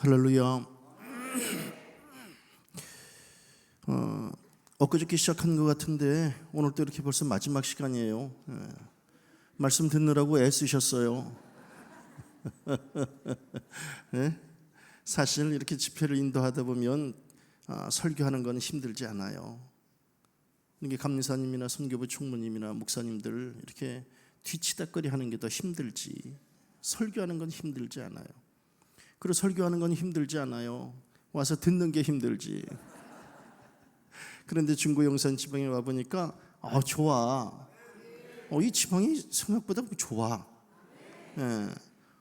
할렐루야. 엊그저께 시작한 것 같은데 오늘 또 이렇게 벌써 마지막 시간이에요. 말씀 듣느라고 애쓰셨어요. 네? 사실 이렇게 집회를 인도하다 보면 설교하는 건 힘들지 않아요. 이게 감리사님이나 선교부 총무님이나 목사님들 이렇게 뒤치다거리 하는 게 더 힘들지, 설교하는 건 힘들지 않아요. 그리고 설교하는 건 힘들지 않아요. 와서 듣는 게 힘들지. 그런데 중구 용산 지방에 와 보니까 좋아. 이 지방이 생각보다 좋아. 예.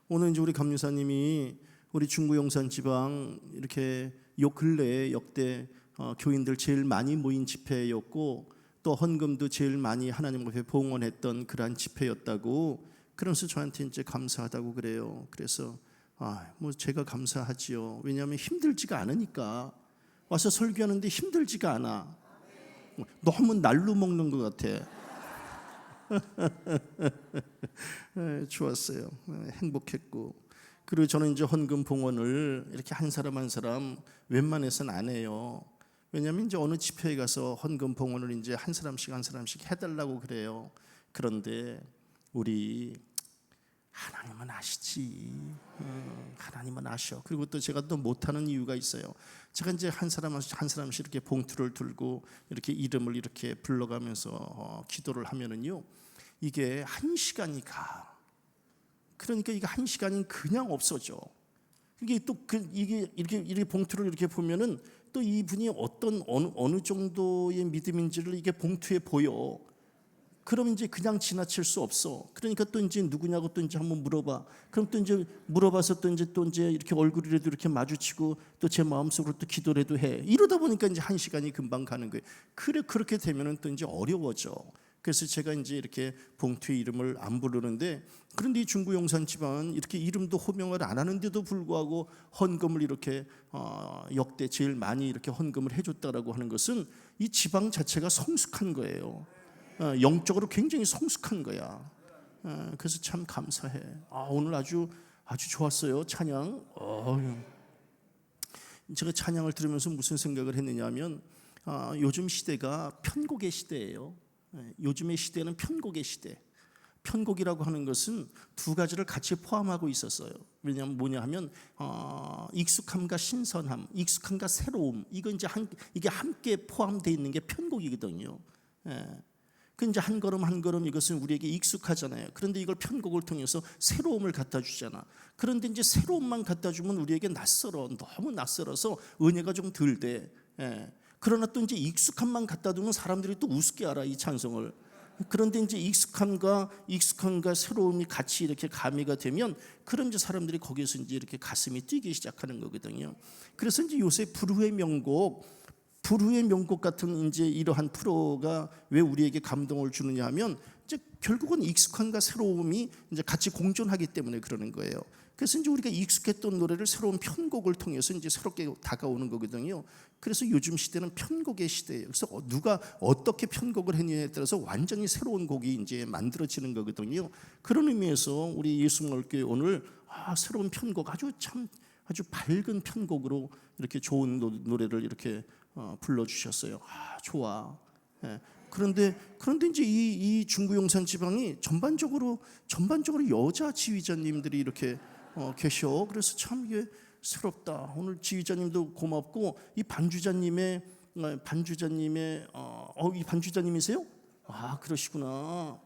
오늘 이제 우리 감리사님이 우리 중구 용산 지방 이렇게 요 근래에 역대 교인들 제일 많이 모인 집회였고, 또 헌금도 제일 많이 하나님 앞에 봉헌했던 그러한 집회였다고. 그러면서 저한테 이제 감사하다고 그래요. 그래서 뭐 제가 감사하지요. 왜냐하면 힘들지가 않으니까. 와서 설교하는데 힘들지가 않아. 너무 날로 먹는 것 같아. 좋았어요. 행복했고. 그리고 저는 이제 헌금 봉헌을 이렇게 한 사람 한 사람 웬만해서는 안 해요. 왜냐하면 이제 어느 집회에 가서 헌금 봉헌을 이제 한 사람씩 한 사람씩 해달라고 그래요. 그런데 우리 하나님은 아시지. 하나님은 아셔. 그리고 또 제가 또 못하는 이유가 있어요. 제가 이제 한 사람씩 이렇게 봉투를 들고 이렇게 이름을 이렇게 불러가면서 기도를 하면은요, 이게 한 시간이 가. 그러니까 이게 한 시간이 그냥 없어져. 이게 또 이게 이렇게 봉투를 이렇게 보면은 또 이분이 어느 정도의 믿음인지를 이게 봉투에 보여. 그럼 이제 그냥 지나칠 수 없어. 그러니까 또 이제 누구냐고 또 이제 한번 물어봐. 그럼 또 이제 물어봐서 또 이제 이렇게 얼굴이라도 이렇게 마주치고 또 제 마음속으로 또 기도라도 해. 이러다 보니까 이제 한 시간이 금방 가는 거예요. 그렇게 되면은 또 이제 어려워져. 그래서 제가 이제 이렇게 봉투에 이름을 안 부르는데, 그런데 이 중구 용산 지방은 이렇게 이름도 호명을 안 하는데도 불구하고 헌금을 이렇게 역대 제일 많이 이렇게 헌금을 해줬다라고 하는 것은 이 지방 자체가 성숙한 거예요. 영적으로 굉장히 성숙한 거야. 그래서 참 감사해. 오늘 아주 좋았어요. 찬양. 제가 찬양을 들으면서 무슨 생각을 했느냐면, 요즘 시대가 편곡의 시대예요. 요즘의 시대는 편곡의 시대. 편곡이라고 하는 것은 두 가지를 같이 포함하고 있었어요. 왜냐하면 뭐냐 하면 익숙함과 신선함, 익숙함과 새로움, 이게 함께 포함되어 있는 게 편곡이거든요. 그 이제 한 걸음 한 걸음 이것은 우리에게 익숙하잖아요. 그런데 이걸 편곡을 통해서 새로움을 갖다 주잖아. 그런데 이제 새로움만 갖다 주면 우리에게 너무 낯설어서 은혜가 좀 덜 돼. 그러나 또 이제 익숙함만 갖다 두면 사람들이 또 우습게 알아, 이 찬송을. 그런데 이제 익숙함과 새로움이 같이 이렇게 가미가 되면, 그럼 이제 사람들이 거기서 이제 이렇게 가슴이 뛰기 시작하는 거거든요. 그래서 이제 요새 불후의 명곡 같은 이제 이러한 프로가 왜 우리에게 감동을 주느냐 하면, 이제 결국은 익숙함과 새로움이 이제 같이 공존하기 때문에 그러는 거예요. 그래서 이제 우리가 익숙했던 노래를 새로운 편곡을 통해서 이제 새롭게 다가오는 거거든요. 그래서 요즘 시대는 편곡의 시대예요. 그래서 누가 어떻게 편곡을 했느냐에 따라서 완전히 새로운 곡이 이제 만들어지는 거거든요. 그런 의미에서 우리 예수님께 오늘 새로운 편곡, 아주 밝은 편곡으로 이렇게 좋은 노래를 이렇게 불러주셨어요. 좋아. 그런데 이제 이 중구 용산 지방이 전반적으로 여자 지휘자님들이 이렇게 계셔. 그래서 참 이게 새롭다. 오늘 지휘자님도 고맙고, 이 반주자님의 이 반주자님이세요? 그러시구나.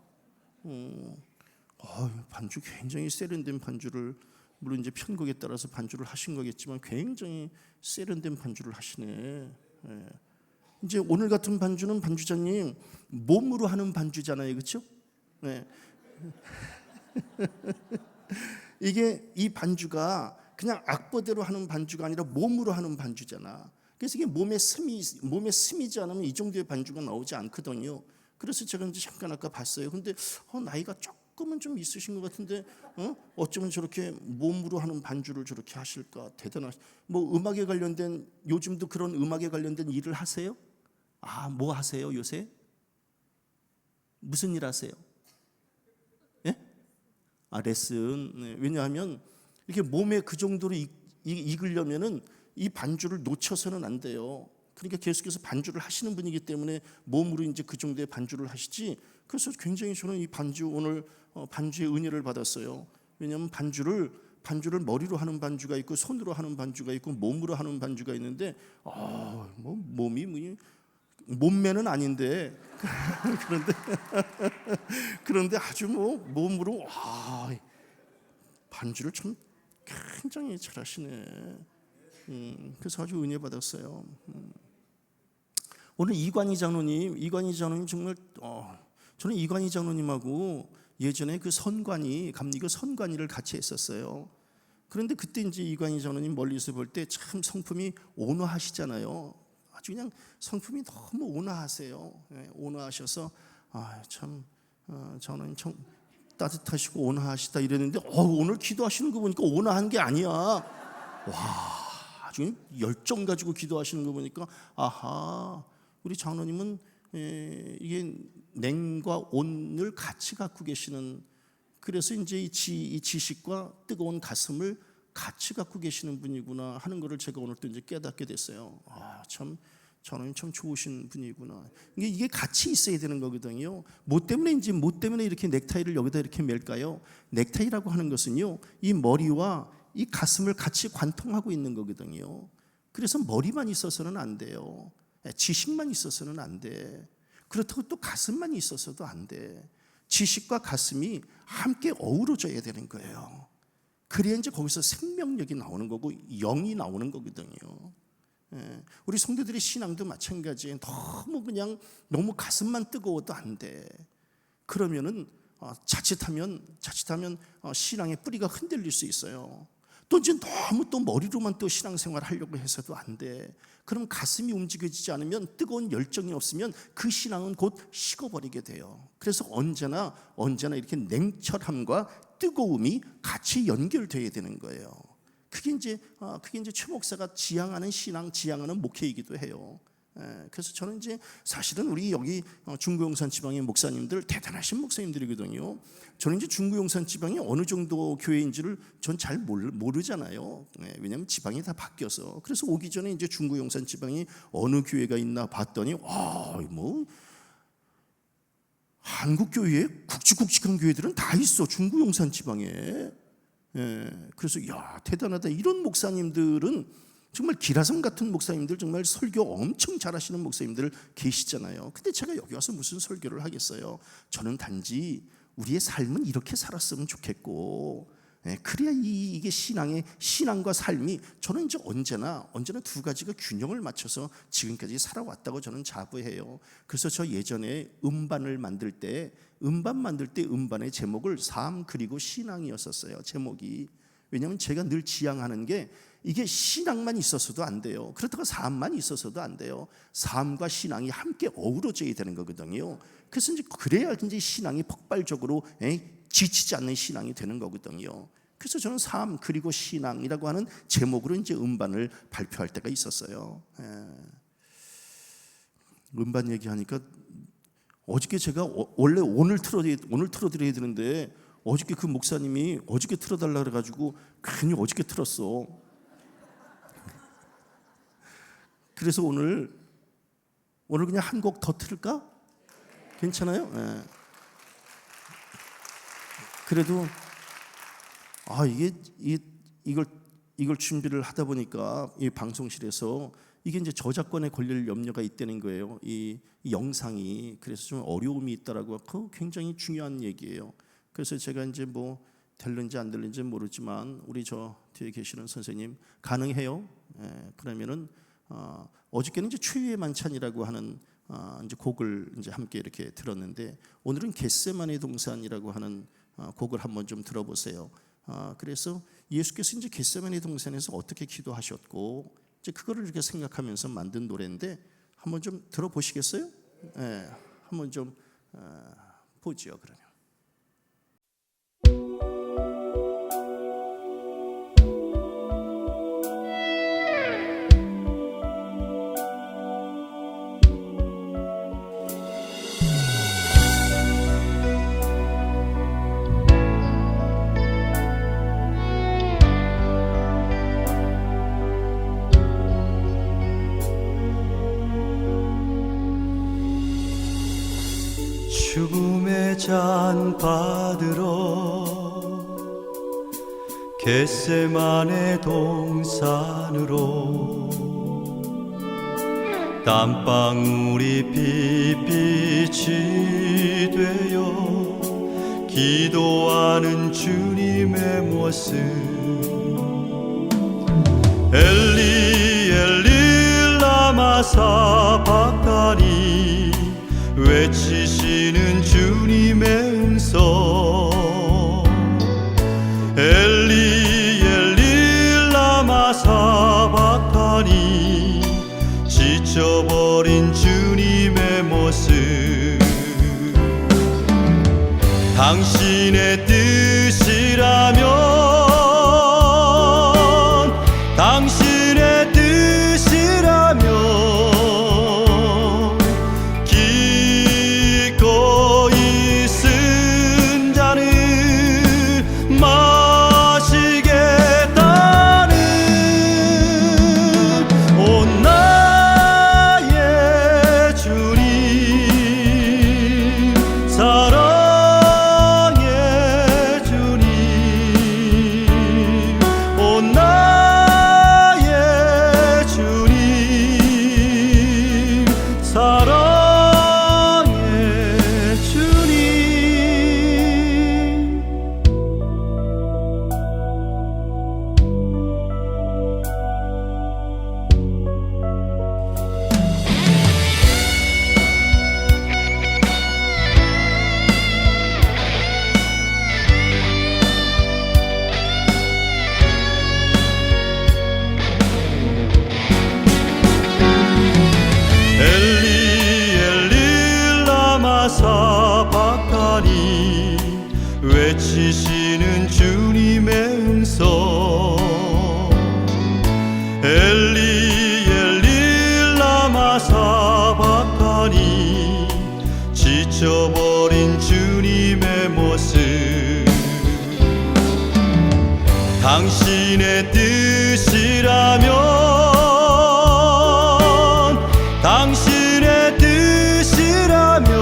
반주 굉장히 세련된 반주를, 물론 이제 편곡에 따라서 반주를 하신 거겠지만 굉장히 세련된 반주를 하시네. 이제 오늘 같은 반주는 반주자님 몸으로 하는 반주잖아요, 그렇죠? 이게 이 반주가 그냥 악보대로 하는 반주가 아니라 몸으로 하는 반주잖아. 그래서 이게 몸에 스미지 않으면 이 정도의 반주가 나오지 않거든요. 그래서 제가 이제 잠깐 아까 봤어요. 근데 나이가 조금은 좀 있으신 것 같은데 어쩌면 저렇게 몸으로 하는 반주를 저렇게 하실까? 뭐 음악에 관련된, 요즘도 그런 음악에 관련된 일을 하세요? 뭐 하세요 요새? 무슨 일 하세요? 레슨. 왜냐하면 이렇게 몸에 그 정도로 익으려면은 이 반주를 놓쳐서는 안 돼요. 그러니까 계속해서 반주를 하시는 분이기 때문에 몸으로 이제 그 정도의 반주를 하시지. 그래서 굉장히 저는 이 반주 오늘 반주의 은혜를 받았어요. 왜냐하면 반주를 머리로 하는 반주가 있고 손으로 하는 반주가 있고 몸으로 하는 반주가 있는데 뭐 몸이 몸매는 아닌데 그런데 아주 뭐 몸으로 반주를 참 굉장히 잘하시네. 그래서 아주 은혜 받았어요. 오늘 이관희 장로님 정말 저는 이관희 장로님하고 예전에 그 감리교 선관위를 같이 했었어요. 그런데 그때 이제 이관희 장로님 멀리서 볼 때 참 성품이 온화하시잖아요. 아주 그냥 성품이 너무 온화하세요. 온화하셔서 장로님 참 따뜻하시고 온화하시다 이랬는데 오늘 기도하시는 거 보니까 온화한 게 아니야. 와, 아주 열정 가지고 기도하시는 거 보니까 우리 장로님은 이게 냉과 온을 같이 갖고 계시는, 그래서 이제 이 지식과 뜨거운 가슴을 같이 갖고 계시는 분이구나 하는 것을 제가 오늘 또 이제 깨닫게 됐어요. 참 장로님 참 좋으신 분이구나. 이게 같이 있어야 되는 거거든요. 뭐 때문에 이렇게 넥타이를 여기다 이렇게 맬까요? 넥타이라고 하는 것은요, 이 머리와 이 가슴을 같이 관통하고 있는 거거든요. 그래서 머리만 있어서는 안 돼요. 지식만 있어서는 안 돼. 그렇다고 또 가슴만 있어서도 안 돼. 지식과 가슴이 함께 어우러져야 되는 거예요. 그래야 이제 거기서 생명력이 나오는 거고 영이 나오는 거거든요. 우리 성도들의 신앙도 마찬가지예요. 너무 가슴만 뜨거워도 안 돼. 그러면은 자칫하면 신앙의 뿌리가 흔들릴 수 있어요. 또 이제 너무 또 머리로만 또 신앙생활을 하려고 해서도 안 돼. 그럼 가슴이 움직여지지 않으면, 뜨거운 열정이 없으면 그 신앙은 곧 식어버리게 돼요. 그래서 언제나 이렇게 냉철함과 뜨거움이 같이 연결되어야 되는 거예요. 그게 이제 최 목사가 지향하는 신앙, 지향하는 목회이기도 해요. 그래서 저는 이제 사실은 우리 여기 중구용산 지방의 목사님들 대단하신 목사님들이거든요. 저는 이제 중구용산 지방이 어느 정도 교회인지를 전 잘 모르잖아요. 왜냐하면 지방이 다 바뀌어서. 그래서 오기 전에 이제 중구용산 지방이 어느 교회가 있나 봤더니 한국 교회에 굵직굵직한 교회들은 다 있어, 중구용산 지방에. 그래서 대단하다. 이런 목사님들은 정말 기라성 같은 목사님들, 정말 설교 엄청 잘하시는 목사님들 계시잖아요. 근데 제가 여기 와서 무슨 설교를 하겠어요? 저는 단지 우리의 삶은 이렇게 살았으면 좋겠고, 그래야 이게 신앙과 삶이, 저는 이제 언제나 두 가지가 균형을 맞춰서 지금까지 살아왔다고 저는 자부해요. 그래서 저 예전에 음반을 만들 때 음반의 제목을 삶 그리고 신앙이었었어요, 제목이. 왜냐하면 제가 늘 지향하는 게 이게 신앙만 있어서도 안 돼요. 그렇다고 삶만 있어서도 안 돼요. 삶과 신앙이 함께 어우러져야 되는 거거든요. 그래서 이제 그래야 이제 신앙이 폭발적으로 지치지 않는 신앙이 되는 거거든요. 그래서 저는 삶 그리고 신앙이라고 하는 제목으로 이제 음반을 발표할 때가 있었어요. 음반 얘기하니까 어저께 제가 원래 오늘 틀어드려야 되는데 어저께 그 목사님이 어저께 틀어달라 그래가지고 괜히 어저께 틀었어. 그래서 오늘 그냥 한 곡 더 틀을까? 괜찮아요? 그래도 이걸 준비를 하다 보니까 이 방송실에서 이게 이제 저작권에 걸릴 염려가 있다는 거예요. 이 영상이. 그래서 좀 어려움이 있다라고. 그 굉장히 중요한 얘기예요. 그래서 제가 이제 뭐 될는지 안 될는지 모르지만 우리 저 뒤에 계시는 선생님 가능해요? 그러면은 어저께는 이제 최후의 만찬이라고 하는 이제 곡을 이제 함께 이렇게 들었는데, 오늘은 겟세마네 동산이라고 하는 곡을 한번 좀 들어보세요. 그래서 예수께서 이제 겟세마네 동산에서 어떻게 기도하셨고 이제 그거를 이렇게 생각하면서 만든 노래인데 한번 좀 들어보시겠어요? 한번 좀 보지요. 그러면. 죽음의 잔 받으러 겟세마네 동산으로 땀방울이 빛빛이 되어 기도하는 주님의 모습 엘리 엘리 라마 사박다니 외치시는 주님의 음성 엘리 엘리 라마 사박다니 지쳐버린 주님의 모습 당신의 뜻이라면 당신의 뜻이라면 기꺼이 쓴 잔을 마시겠다는 오 나의 주님 사랑의 주님 오 나의 주님 사랑의 주님 엘리 엘리 라마 사박다니 외치시는 주님의 음성 엘리 엘리 라마 사박다니 지쳐버린 주님의 모습 당신의 뜻이라면 당신의 뜻이라면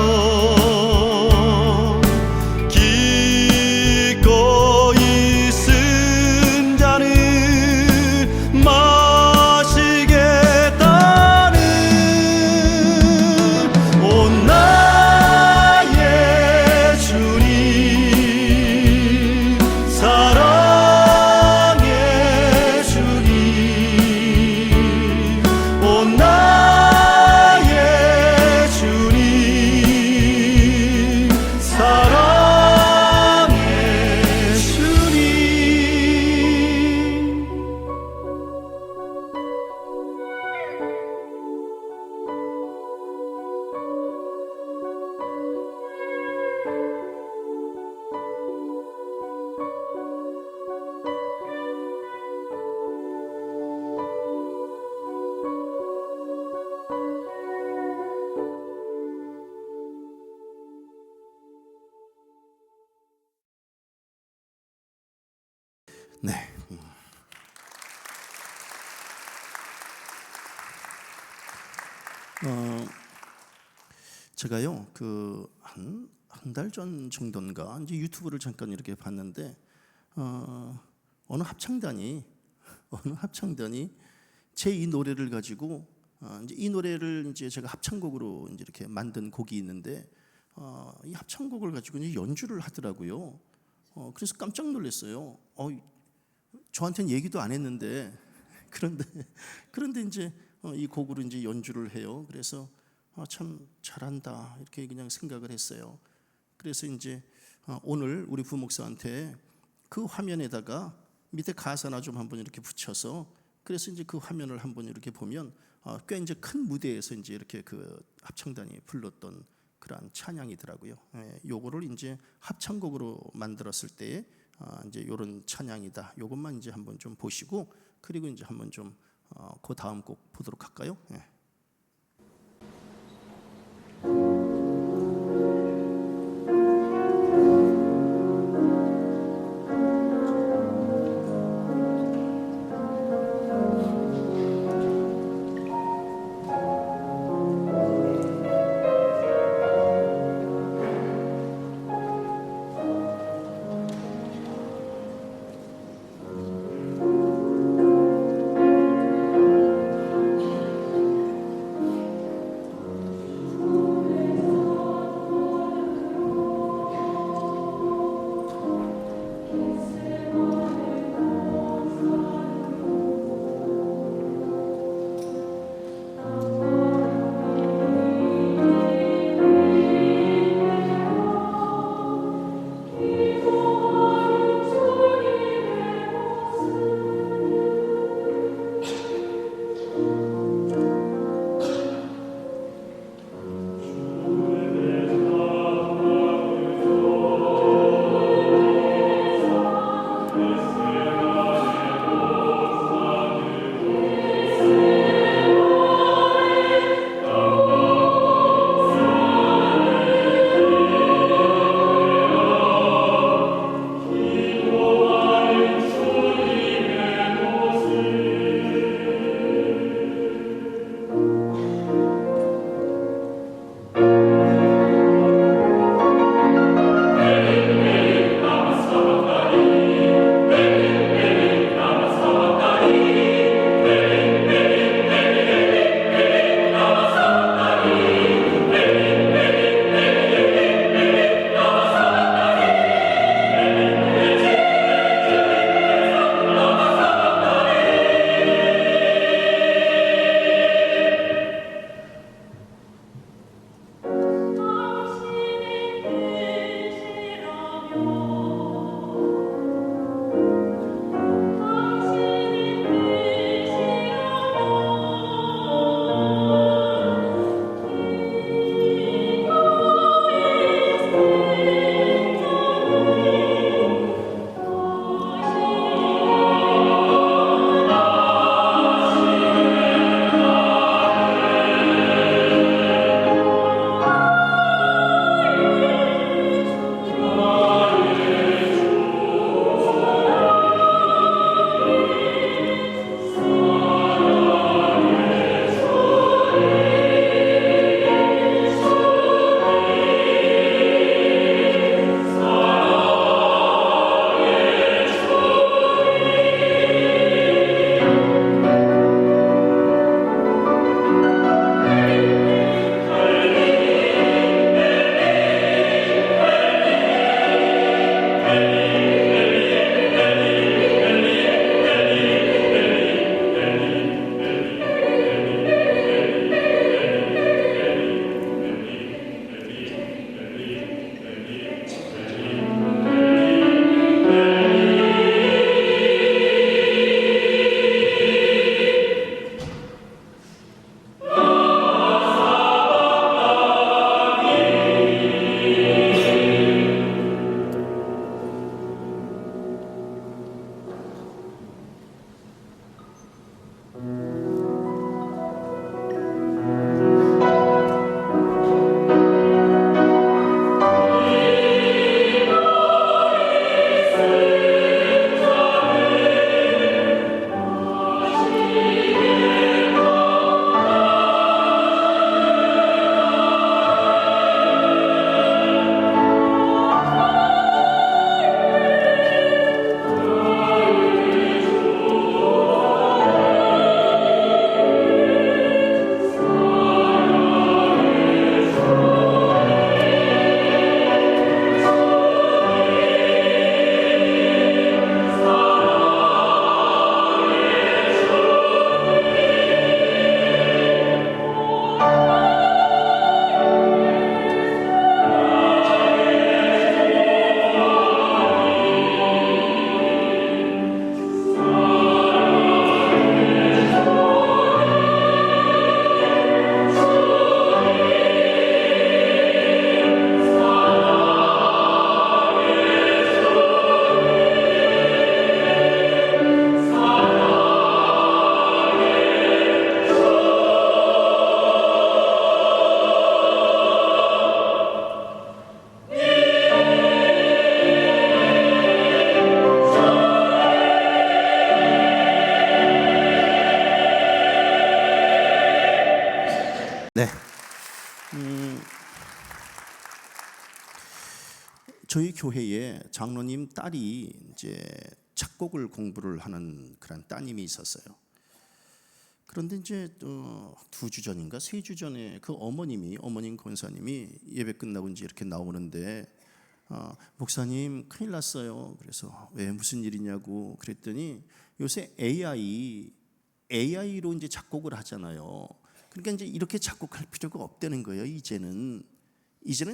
기꺼이 쓴 잔을 마시겠다는 오 나의 주님 사랑의 주님 오 나의 주님 사랑의 주님 네. 제가요 그 한 달 전 정도인가 이제 유튜브를 잠깐 이렇게 봤는데 어느 합창단이 제 이 노래를 가지고 이제 이 노래를 이제 제가 합창곡으로 이제 이렇게 만든 곡이 있는데 이 합창곡을 가지고 이제 연주를 하더라고요. 그래서 깜짝 놀랐어요. 저한테는 얘기도 안 했는데 그런데 이제 이 곡으로 이제 연주를 해요. 그래서 참 잘한다 이렇게 그냥 생각을 했어요. 그래서 이제 오늘 우리 부목사한테 그 화면에다가 밑에 가사나 좀 한번 이렇게 붙여서 그래서 이제 그 화면을 한번 이렇게 보면 꽤 이제 큰 무대에서 이제 이렇게 그 합창단이 불렀던 그러한 찬양이더라고요. 요거를 이제 합창곡으로 만들었을 때에 이제 이런 찬양이다. 요것만 이제 한번 좀 보시고 그리고 이제 한번 좀 그 다음 곡 보도록 할까요? 네. 저희 교회에 장로님 딸이 이제 작곡을 공부를 하는 그런 따님이 있었어요. 그런데 이제 2주 전인가 3주 전에 그 어머님 권사님이 예배 끝나고 이제 이렇게 나오는데 목사님 큰일 났어요. 그래서 왜 무슨 일이냐고 그랬더니 요새 AI로 이제 작곡을 하잖아요. 그러니까 이제 이렇게 작곡할 필요가 없다는 거예요. 이제는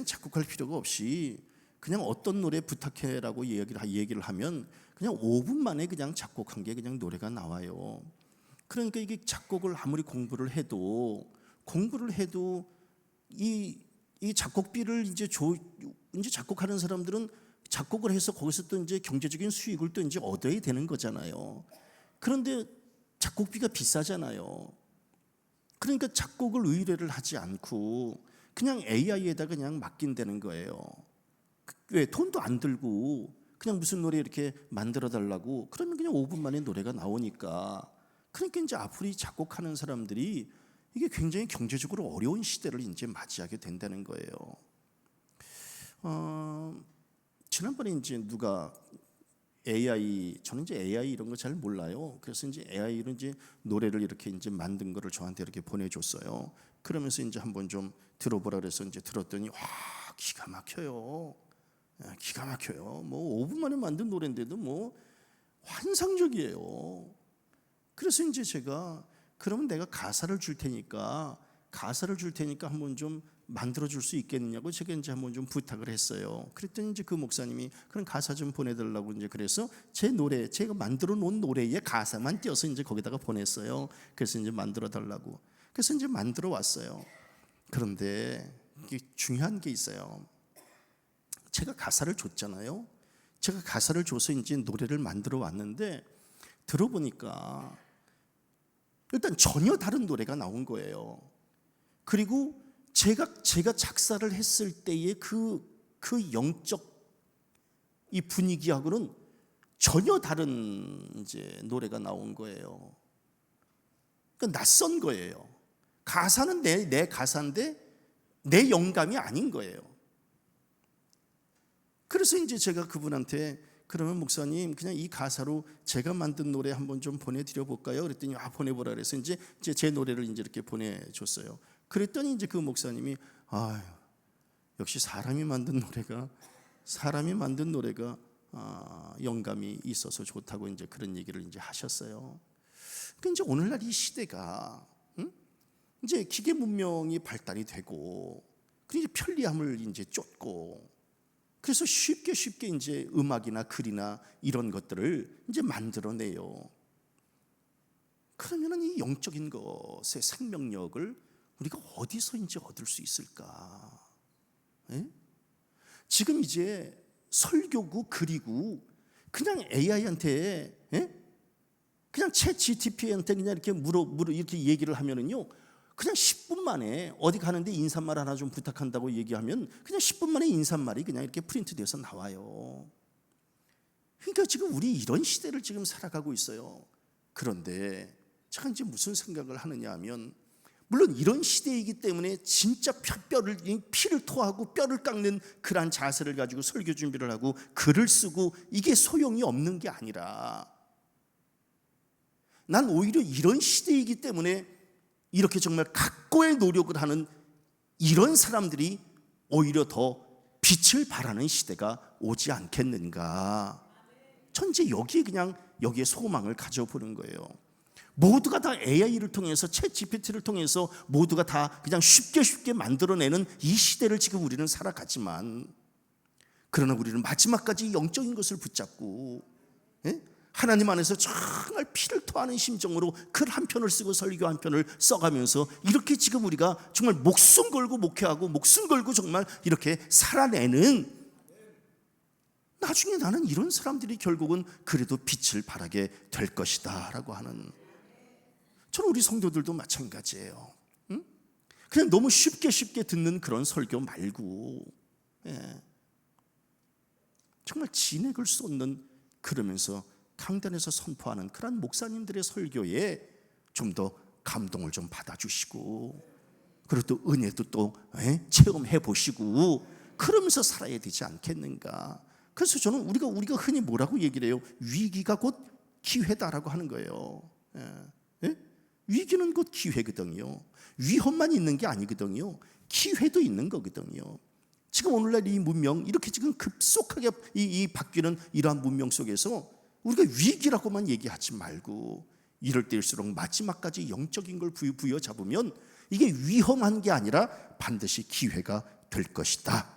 작곡할 필요가 없이 그냥 어떤 노래 부탁해라고 얘기를 하면 그냥 5분 만에 그냥 작곡한 게 그냥 노래가 나와요. 그러니까 이게 작곡을 아무리 공부를 해도 이 작곡비를 이제 작곡하는 사람들은 작곡을 해서 거기서 또 이제 경제적인 수익을 또 이제 얻어야 되는 거잖아요. 그런데 작곡비가 비싸잖아요. 그러니까 작곡을 의뢰를 하지 않고 그냥 AI에다 그냥 맡긴다는 거예요. 왜 돈도 안 들고 그냥 무슨 노래 이렇게 만들어 달라고 그러면 그냥 5분 만에 노래가 나오니까 그러니까 이제 앞으로 이 작곡하는 사람들이 이게 굉장히 경제적으로 어려운 시대를 이제 맞이하게 된다는 거예요. 지난번에 이제 누가 저는 이제 AI 이런 거 잘 몰라요. 그래서 이제 AI로 이제 노래를 이렇게 이제 만든 거를 저한테 이렇게 보내줬어요. 그러면서 이제 한번 좀 들어보라 그래서 이제 들었더니 와 기가 막혀요. 뭐 5분 만에 만든 노래인데도 뭐 환상적이에요. 그래서 이제 제가 그러면 내가 가사를 줄 테니까 한번 좀 만들어 줄 수 있겠느냐고 제가 이제 한번 좀 부탁을 했어요. 그랬더니 이제 그 목사님이 그럼 가사 좀 보내달라고 이제 그래서 제가 만들어 놓은 노래에 가사만 띄어서 이제 거기다가 보냈어요. 그래서 이제 만들어 달라고. 그래서 이제 만들어 왔어요. 그런데 이게 중요한 게 있어요. 제가 가사를 줬잖아요. 제가 가사를 줘서 이제 노래를 만들어 왔는데 들어보니까 일단 전혀 다른 노래가 나온 거예요. 그리고 제가 작사를 했을 때의 그 영적 이 분위기하고는 전혀 다른 이제 노래가 나온 거예요. 그러니까 낯선 거예요. 가사는 내 가사인데 내 영감이 아닌 거예요. 그래서 이제 제가 그분한테 그러면 목사님 그냥 이 가사로 제가 만든 노래 한번 좀 보내드려 볼까요? 그랬더니 보내보라 그래서 이제 제 노래를 이제 이렇게 보내줬어요. 그랬더니 이제 그 목사님이 역시 사람이 만든 노래가 영감이 있어서 좋다고 이제 그런 얘기를 이제 하셨어요. 그러니까 이제 오늘날 이 시대가 이제 기계 문명이 발달이 되고 그리고 이제 편리함을 이제 쫓고 그래서 쉽게 이제 음악이나 글이나 이런 것들을 이제 만들어내요. 그러면은 이 영적인 것의 생명력을 우리가 어디서 이제 얻을 수 있을까? 예? 지금 이제 설교고 글이고 그냥 AI한테 그냥 챗 GTP한테 그냥 이렇게 이렇게 얘기를 하면은요. 그냥 10분 만에 어디 가는데 인사말 하나 좀 부탁한다고 얘기하면 그냥 10분 만에 인사말이 그냥 이렇게 프린트돼서 나와요. 그러니까 지금 우리 이런 시대를 지금 살아가고 있어요. 그런데 제가 이제 무슨 생각을 하느냐 하면 물론 이런 시대이기 때문에 진짜 피를 토하고 뼈를 깎는 그러한 자세를 가지고 설교 준비를 하고 글을 쓰고 이게 소용이 없는 게 아니라 난 오히려 이런 시대이기 때문에 이렇게 정말 각고의 노력을 하는 이런 사람들이 오히려 더 빛을 발하는 시대가 오지 않겠는가. 전 이제 여기에 소망을 가져보는 거예요. 모두가 다 AI를 통해서 챗 GPT를 통해서 모두가 다 그냥 쉽게 만들어내는 이 시대를 지금 우리는 살아가지만 그러나 우리는 마지막까지 영적인 것을 붙잡고 하나님 안에서 정말 피를 토하는 심정으로 글 한 편을 쓰고 설교 한 편을 써가면서 이렇게 지금 우리가 정말 목숨 걸고 목회하고 목숨 걸고 정말 이렇게 살아내는 나중에 나는 이런 사람들이 결국은 그래도 빛을 발하게 될 것이다 라고 하는 저는 우리 성도들도 마찬가지예요. 그냥 너무 쉽게 듣는 그런 설교 말고 정말 진액을 쏟는 그러면서 강단에서 선포하는 그런 목사님들의 설교에 좀 더 감동을 좀 받아주시고 그리고 또 은혜도 또 체험해 보시고 그러면서 살아야 되지 않겠는가. 그래서 저는 우리가 흔히 뭐라고 얘기를 해요? 위기가 곧 기회다라고 하는 거예요. 위기는 곧 기회거든요. 위험만 있는 게 아니거든요. 기회도 있는 거거든요. 지금 오늘날 이 문명 이렇게 지금 급속하게 이 바뀌는 이러한 문명 속에서 우리가 위기라고만 얘기하지 말고 이럴 때일수록 마지막까지 영적인 걸 부여잡으면 이게 위험한 게 아니라 반드시 기회가 될 것이다.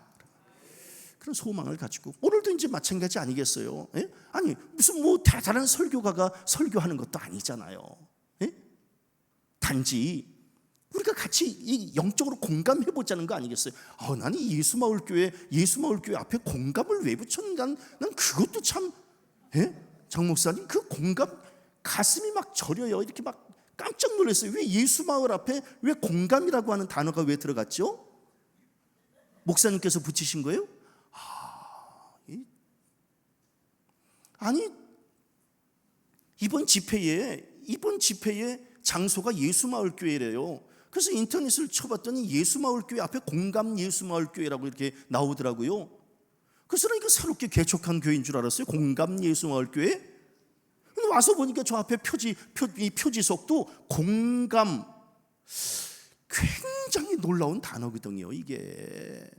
그런 소망을 가지고 오늘도 이제 마찬가지 아니겠어요? 아니 무슨 뭐 대단한 설교가가 설교하는 것도 아니잖아요. 단지 우리가 같이 이 영적으로 공감해 보자는 거 아니겠어요? 나는 예수마을교회 앞에 공감을 왜 붙였는가? 난 그것도 참 장 목사님 그 공감 가슴이 막 저려요. 이렇게 막 깜짝 놀랐어요. 왜 예수마을 앞에 왜 공감이라고 하는 단어가 왜 들어갔죠? 목사님께서 붙이신 거예요? 아니 이번 집회에 장소가 예수마을교회래요. 그래서 인터넷을 쳐봤더니 예수마을교회 앞에 공감 예수마을교회라고 이렇게 나오더라고요. 그래서 이거 새롭게 개척한 교회인 줄 알았어요. 공감 예수마을교회. 와서 보니까 저 앞에 표지석도 공감. 굉장히 놀라운 단어거든요. 이게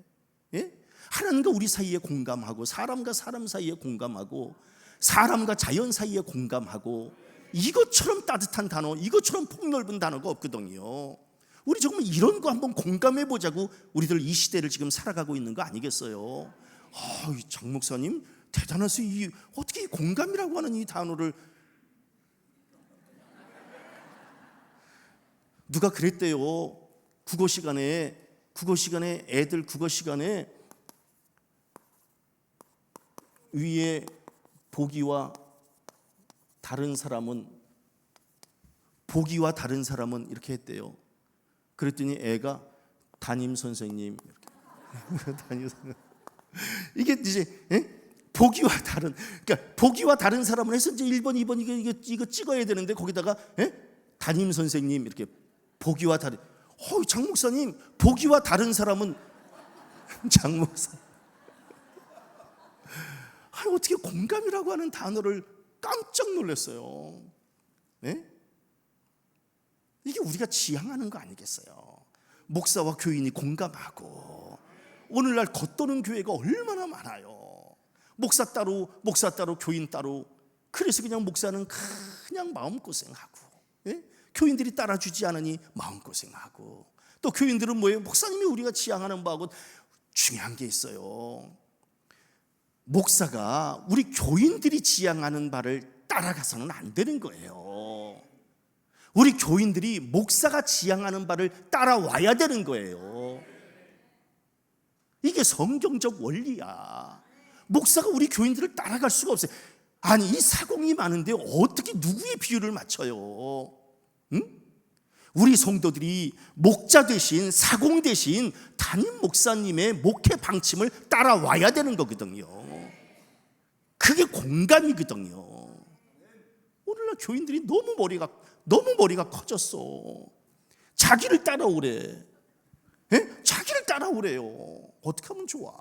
하나님과 우리 사이에 공감하고 사람과 사람 사이에 공감하고 사람과 자연 사이에 공감하고 이것처럼 따뜻한 단어, 이것처럼 폭넓은 단어가 없거든요. 우리 정말 이런 거 한번 공감해 보자고 우리들 이 시대를 지금 살아가고 있는 거 아니겠어요? 장 목사님 대단하세요. 어떻게 이 공감이라고 하는 이 단어를 누가 그랬대요. 국어 시간에 애들 국어 시간에 위에 보기와 다른 사람은 이렇게 했대요. 그랬더니 애가 담임 선생님 이게 이제 보기와 다른 사람은 해서 이제 1번, 2번 이거 찍어야 되는데 거기다가 담임 선생님 이렇게 보기와 다른 장 목사님 보기와 다른 사람은 장 목사 어떻게 공감이라고 하는 단어를 깜짝 놀랐어요. 이게 우리가 지향하는 거 아니겠어요? 목사와 교인이 공감하고 오늘날 겉도는 교회가 얼마나 많아요. 목사 따로 교인 따로. 그래서 그냥 목사는 그냥 마음고생하고 교인들이 따라주지 않으니 마음고생하고 또 교인들은 뭐예요? 목사님이 우리가 지향하는 바하고 중요한 게 있어요. 목사가 우리 교인들이 지향하는 바를 따라가서는 안 되는 거예요. 우리 교인들이 목사가 지향하는 바를 따라와야 되는 거예요. 이게 성경적 원리야. 목사가 우리 교인들을 따라갈 수가 없어요. 아니 이 사공이 많은데 어떻게 누구의 비율을 맞춰요? 우리 성도들이 목자 대신 사공 대신 담임 목사님의 목회 방침을 따라와야 되는 거거든요. 그게 공감이거든요. 오늘날 교인들이 너무 머리가 커졌어. 자기를 따라오래. 자기를 따라오래요. 어떻게 하면 좋아?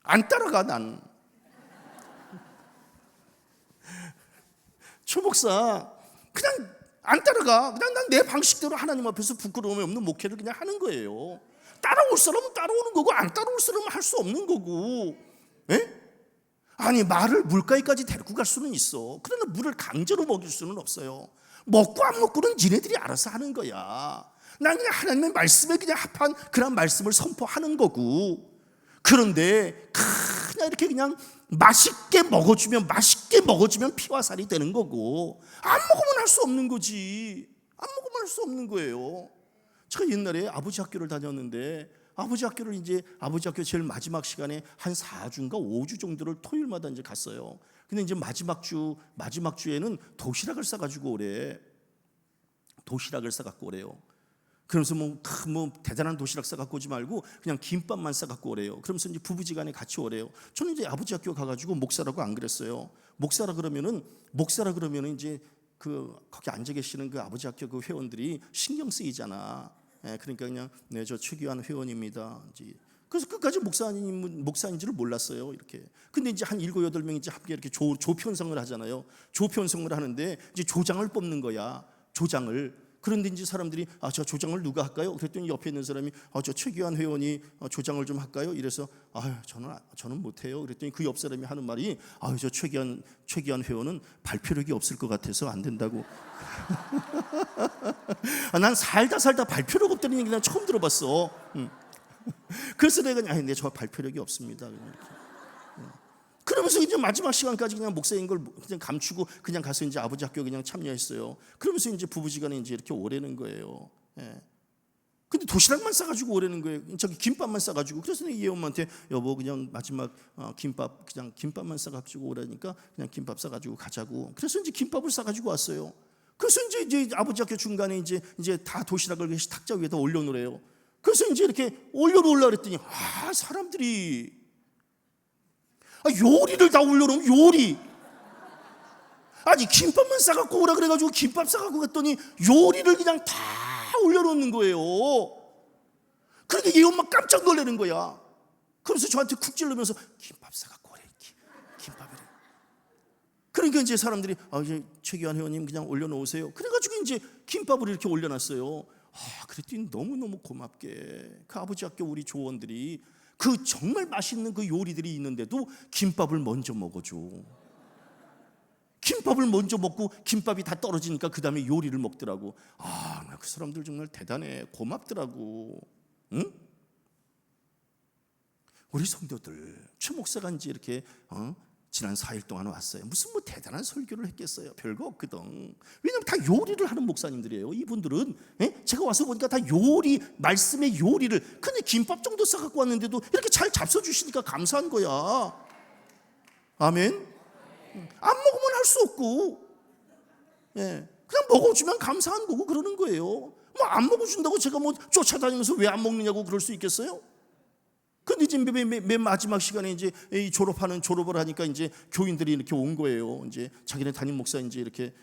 안 따라가 난. 조 목사 그냥 안 따라가. 그냥 난 내 방식대로 하나님 앞에서 부끄러움이 없는 목회를 그냥 하는 거예요. 따라올 사람은 따라오는 거고 안 따라올 사람은 할 수 없는 거고. 아니 말을 물가에까지 데리고 갈 수는 있어. 그러나 물을 강제로 먹일 수는 없어요. 먹고 안 먹고는 니네들이 알아서 하는 거야. 난 그냥 하나님의 말씀에 그냥 합한 그런 말씀을 선포하는 거고. 그런데 그냥 이렇게 그냥 맛있게 먹어주면 피와 살이 되는 거고 안 먹으면 할 수 없는 거지. 안 먹으면 할 수 없는 거예요. 제가 옛날에 아버지 학교를 다녔는데 아버지 학교 제일 마지막 시간에 한 4주인가 5주 정도를 토요일마다 이제 갔어요. 근데 이제 마지막 주에는 도시락을 싸가지고 오래. 도시락을 싸갖고 오래요. 그러면서 뭐 대단한 도시락 싸갖고 오지 말고 그냥 김밥만 싸갖고 오래요. 그러면서 이제 부부지간에 같이 오래요. 저는 이제 아버지 학교 가가지고 목사라고 안 그랬어요. 목사라 그러면은 이제 거기 앉아 계시는 그 아버지 학교 그 회원들이 신경 쓰이잖아. 그러니까 그냥 네, 저 최규환 회원입니다. 이제 그래서 끝까지 목사인지를 몰랐어요. 이렇게. 근데 이제 한 7, 8명이 이제 함께 이렇게 조편성을 하잖아요. 조편성을 하는데 이제 조장을 뽑는 거야. 조장을. 그런데 이제 사람들이 저 조장을 누가 할까요? 그랬더니 옆에 있는 사람이 저 최규환 회원이 조장을 좀 할까요? 이래서 저는 못해요. 그랬더니 그 옆 사람이 하는 말이 저 최규환 회원은 발표력이 없을 것 같아서 안 된다고. 난 살다 발표력 없다는 얘기 난 처음 들어봤어. 그래서 내가 근데 저 발표력이 없습니다. 이렇게. 그러면서 이제 마지막 시간까지 그냥 목사인 걸 그냥 감추고 그냥 가서 이제 아버지 학교 그냥 참여했어요. 그러면서 이제 부부지간에 이제 이렇게 오래는 거예요. 근데 도시락만 싸가지고 오래는 거예요. 저기 김밥만 싸가지고. 그래서 이 엄마한테 여보 그냥 마지막 김밥만 싸가지고 오라니까 그냥 김밥 싸가지고 가자고. 그래서 이제 김밥을 싸가지고 왔어요. 그래서 이제 아버지 학교 중간에 이제 다 도시락을 탁자 위에다 올려놓으래요. 그래서 이제 이렇게 올려놓으려고 그랬더니 사람들이 요리를 다 올려놓으면 요리. 아니 김밥만 싸갖고 오라 그래가지고 김밥 싸갖고 갔더니 요리를 그냥 다 올려놓는 거예요. 그러니까 얘 엄마 깜짝 놀라는 거야. 그러면서 저한테 쿡 찔르면서 김밥 싸갖고 오래. 김밥이래. 그러니까 이제 사람들이 이제 최규환 회원님 그냥 올려놓으세요. 그래가지고 이제 김밥을 이렇게 올려놨어요. 그랬더니 너무너무 고맙게 그 아버지 학교 우리 조원들이 그 정말 맛있는 그 요리들이 있는데도 김밥을 먼저 먹어줘. 김밥을 먼저 먹고 김밥이 다 떨어지니까 그 다음에 요리를 먹더라고. 그 사람들 정말 대단해. 고맙더라고. 응? 우리 성도들 최 목사가 이제 이렇게 지난 4일 동안 왔어요. 무슨 대단한 설교를 했겠어요. 별거 없거든. 왜냐면 다 요리를 하는 목사님들이에요. 이분들은 제가 와서 보니까 다 요리, 말씀의 요리를. 근데 김밥 정도 싸갖고 왔는데도 이렇게 잘 잡숴주시니까 감사한 거야. 아멘. 안 먹으면 할 수 없고 그냥 먹어주면 감사한 거고 그러는 거예요. 안 먹어준다고 제가 쫓아다니면서 왜 안 먹느냐고 그럴 수 있겠어요? 근데 이제 맨 마지막 시간에 이제 졸업을 하니까 이제 교인들이 이렇게 온 거예요. 이제 자기네 담임 목사 이제 이렇게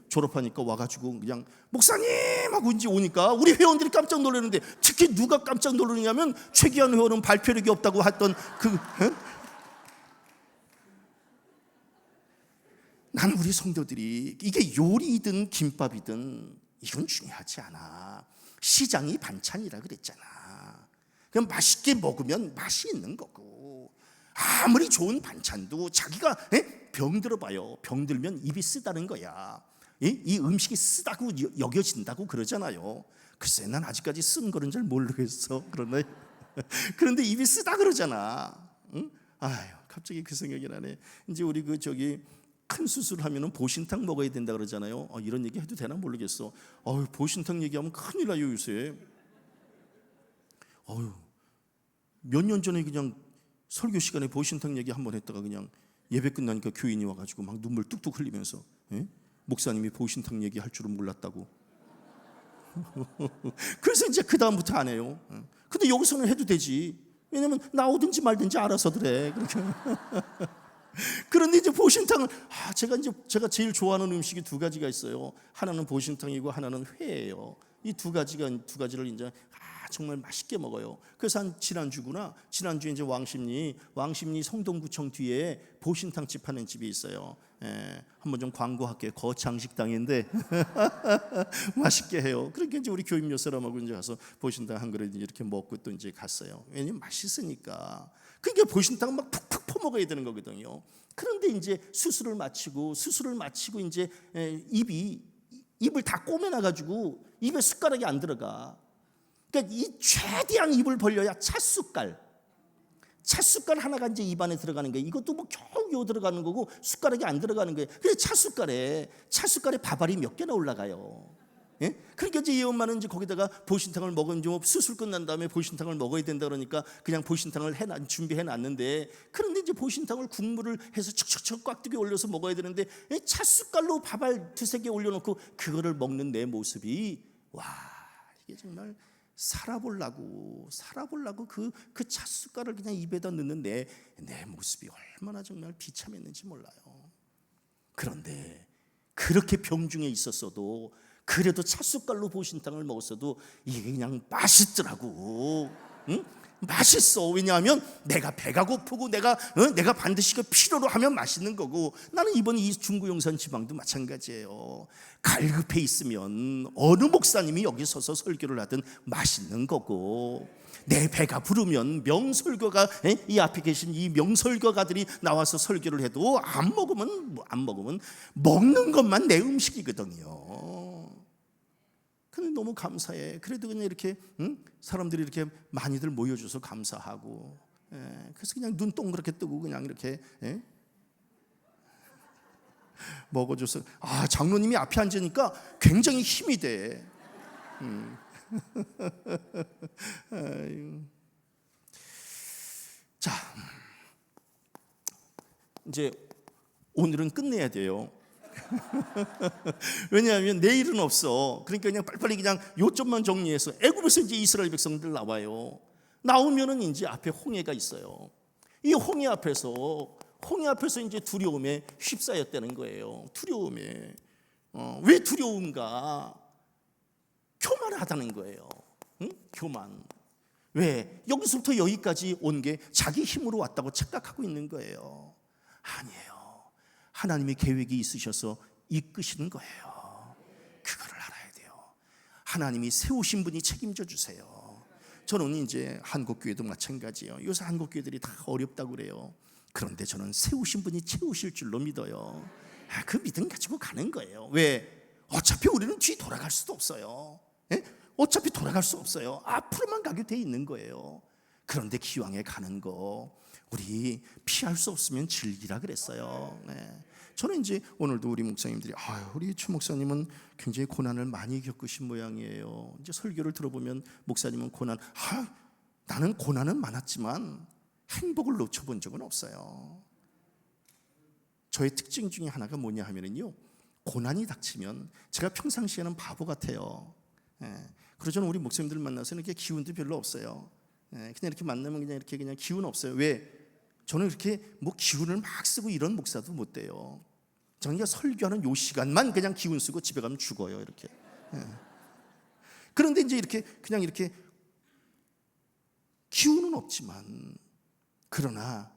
졸업하니까 와가지고 그냥 목사님 하고 이제 오니까 우리 회원들이 깜짝 놀라는데 특히 누가 깜짝 놀라냐면 최기환 회원은 발표력이 없다고 했던 나는 우리 성도들이 이게 요리든 김밥이든 이건 중요하지 않아. 시장이 반찬이라 그랬잖아. 그냥 맛있게 먹으면 맛이 있는 거고 아무리 좋은 반찬도 자기가 병 들어봐요. 병 들면 입이 쓰다는 거야. 이 음식이 쓰다고 여겨진다고 그러잖아요. 글쎄 난 아직까지 쓴 거는 잘 모르겠어. 그런데 입이 쓰다 그러잖아. 응? 갑자기 그 생각이 나네. 이제 우리 큰 수술하면은 보신탕 먹어야 된다 그러잖아요. 이런 얘기 해도 되나 모르겠어. 보신탕 얘기하면 큰일 나요 요새. 몇 년 전에 그냥 설교 시간에 보신탕 얘기 한번 했다가 그냥 예배 끝나니까 교인이 와가지고 막 눈물 뚝뚝 흘리면서 목사님이 보신탕 얘기 할 줄은 몰랐다고. 그래서 이제 그 다음부터 안 해요. 근데 여기서는 해도 되지. 왜냐면 나오든지 말든지 알아서들 해. 그런데 이제 보신탕을 제가 제일 좋아하는 음식이 두 가지가 있어요. 하나는 보신탕이고 하나는 회예요. 이 두 가지를 이제 정말 맛있게 먹어요. 그래서 지난주에 이제 왕십리 성동구청 뒤에 보신탕집 하는 집이 있어요. 한번 좀 광고할게요. 거창식당인데 맛있게 해요. 그러니까 이제 우리 교임 몇 사람하고 이제 가서 보신탕 한 그릇 이렇게 먹고 또 이제 갔어요. 왜냐면 맛있으니까. 그러니까 보신탕 막 푹푹 퍼먹어야 되는 거거든요. 그런데 이제 수술을 마치고 이제 입을 다 꼬매놔가지고 입에 숟가락이 안 들어가. 그러니까 이 최대한 입을 벌려야 찻숟갈 하나가 이제 입안에 들어가는 거예요. 이것도 겨우 들어가는 거고 숟가락이 안 들어가는 거예요. 그래서 찻숟갈에 밥알이 몇 개나 올라가요. 그러니까 이제 이 엄마는 이제 거기다가 보신탕을 먹은 수술 끝난 다음에 보신탕을 먹어야 된다 그러니까 그냥 보신탕을 준비해 놨는데 그런데 이제 보신탕을 국물을 해서 척척척 꽉두개 올려서 먹어야 되는데 찻숟갈로 밥알 2-3개 올려놓고 그거를 먹는 내 모습이 이게 정말 살아보려고 그 찻숟갈을 그냥 입에다 넣는 내 모습이 얼마나 정말 비참했는지 몰라요. 그런데 그렇게 병중에 있었어도 그래도 찻숟갈로 보신탕을 먹었어도 이게 그냥 맛있더라고. 응? 맛있어. 왜냐하면 내가 배가 고프고 내가 반드시 그 필요로 하면 맛있는 거고. 나는 이번 이 중구용산 지방도 마찬가지예요. 갈급해 있으면 어느 목사님이 여기 서서 설교를 하든 맛있는 거고, 내 배가 부르면 명설교가, 이 앞에 계신 이 명설교가들이 나와서 설교를 해도 안 먹으면 먹는 것만 내 음식이거든요. 근데 너무 감사해. 그래도 그냥 이렇게 사람들이 이렇게 많이들 모여줘서 감사하고, 그래서 그냥 눈 동그랗게 뜨고 그냥 이렇게 먹어줘서, 장로님이 앞에 앉으니까 굉장히 힘이 돼. 자, 이제 오늘은 끝내야 돼요. 왜냐하면 내일은 없어. 그러니까 그냥 빨리빨리 그냥 요점만 정리해서, 애굽에서 이제 이스라엘 백성들 나와요. 나오면은 이제 앞에 홍해가 있어요. 이 홍해 앞에서 이제 두려움에 휩싸였다는 거예요. 두려움에. 왜 두려운가? 교만하다는 거예요. 응? 교만. 왜? 여기서부터 여기까지 온 게 자기 힘으로 왔다고 착각하고 있는 거예요. 아니에요. 하나님의 계획이 있으셔서 이끄시는 거예요. 그거를 알아야 돼요. 하나님이 세우신 분이 책임져 주세요. 저는 이제 한국교회도 마찬가지예요. 요새 한국교회들이 다 어렵다고 그래요. 그런데 저는 세우신 분이 채우실 줄로 믿어요. 그 믿음 가지고 가는 거예요. 왜? 어차피 우리는 뒤 돌아갈 수도 없어요. 어차피 돌아갈 수 없어요. 앞으로만 가게 돼 있는 거예요. 그런데 기왕에 가는 거 우리 피할 수 없으면 즐기라 그랬어요. 저는 이제 오늘도 우리 목사님들이, 우리 최 목사님은 굉장히 고난을 많이 겪으신 모양이에요. 이제 설교를 들어보면 목사님은 나는 고난은 많았지만 행복을 놓쳐본 적은 없어요. 저의 특징 중에 하나가 뭐냐 하면요, 고난이 닥치면 제가 평상시에는 바보 같아요. 그래서 저는 우리 목사님들 만나서는 이렇게 기운도 별로 없어요. 그냥 이렇게 만나면 그냥 기운 없어요. 왜? 저는 이렇게 뭐 기운을 막 쓰고 이런 목사도 못 돼요. 저는 그냥 설교하는 요 시간만 그냥 기운 쓰고 집에 가면 죽어요. 이렇게. 그런데 이제 그냥 이렇게 기운은 없지만, 그러나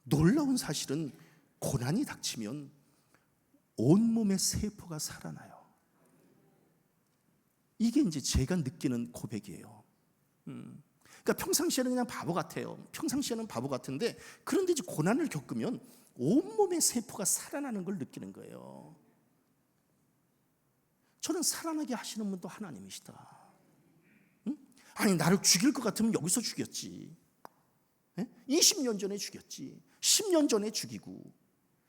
놀라운 사실은 고난이 닥치면 온몸의 세포가 살아나요. 이게 이제 제가 느끼는 고백이에요. 그러니까 평상시에는 그냥 바보 같아요. 평상시에는 바보 같은데, 그런데 이제 고난을 겪으면 온몸의 세포가 살아나는 걸 느끼는 거예요. 저는 살아나게 하시는 분도 하나님이시다. 아니, 나를 죽일 것 같으면 여기서 죽였지. 20년 전에 죽였지. 10년 전에 죽이고.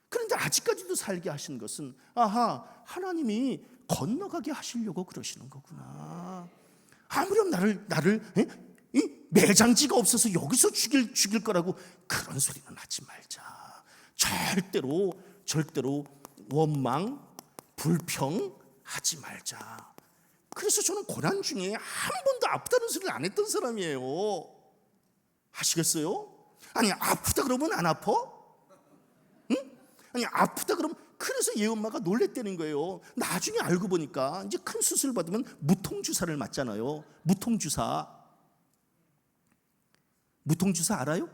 그런데 아직까지도 살게 하신 것은, 하나님이 건너가게 하시려고 그러시는 거구나. 아무렴 나를 이 매장지가 없어서 여기서 죽일 거라고 그런 소리는 하지 말자. 절대로 원망, 불평 하지 말자. 그래서 저는 고난 중에 한 번도 아프다는 소리를 안 했던 사람이에요. 아시겠어요? 아니, 아프다 그러면 안 아파? 아니, 아프다 그러면, 그래서 얘 엄마가 놀랬다는 거예요. 나중에 알고 보니까 이제 큰 수술 받으면 무통주사를 맞잖아요. 무통주사 알아요?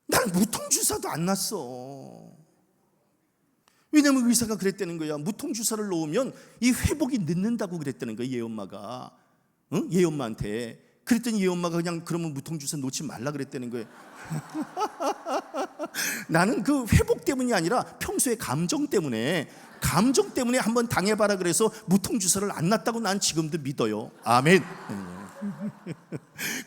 난 무통주사도 안 났어. 왜냐면 의사가 그랬다는 거야. 무통주사를 놓으면 이 회복이 늦는다고 그랬다는 거야, 얘 엄마가. 얘 엄마한테. 그랬더니 얘 엄마가 그냥 그러면 무통주사 놓지 말라 그랬다는 거예요. 나는 그 회복 때문이 아니라 평소에 감정 때문에 한번 당해봐라 그래서 무통주사를 안 놨다고 난 지금도 믿어요. 아멘.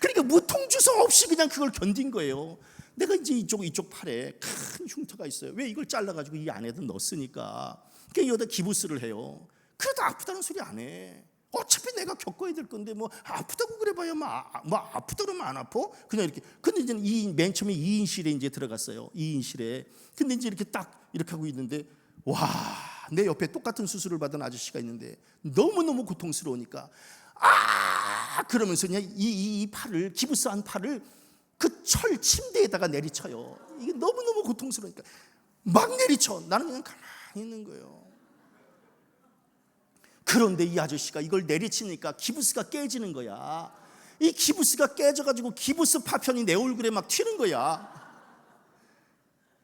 그러니까 무통주사 없이 그냥 그걸 견딘 거예요. 내가 이제 이쪽 팔에 큰 흉터가 있어요. 왜? 이걸 잘라가지고 이 안에다 넣었으니까. 그러니까 여기다 기부스를 해요. 그래도 아프다는 소리 안 해. 어차피 내가 겪어야 될 건데 뭐 아프다고 그래봐야 뭐 아프다 그러면 안 아파? 그냥 이렇게. 근데 이제 맨 처음에 2인실에 이제 들어갔어요. 2인실에. 근데 이제 이렇게 딱 이렇게 하고 있는데, 와, 내 옆에 똑같은 수술을 받은 아저씨가 있는데 너무너무 고통스러우니까 그러면서 그냥 이 팔을, 기부스한 팔을 그 철 침대에다가 내리쳐요. 이게 너무너무 고통스러우니까 막 내리쳐. 나는 그냥 가만히 있는 거예요. 그런데 이 아저씨가 이걸 내리치니까 기부스가 깨지는 거야. 이 기부스가 깨져가지고 기부스 파편이 내 얼굴에 막 튀는 거야.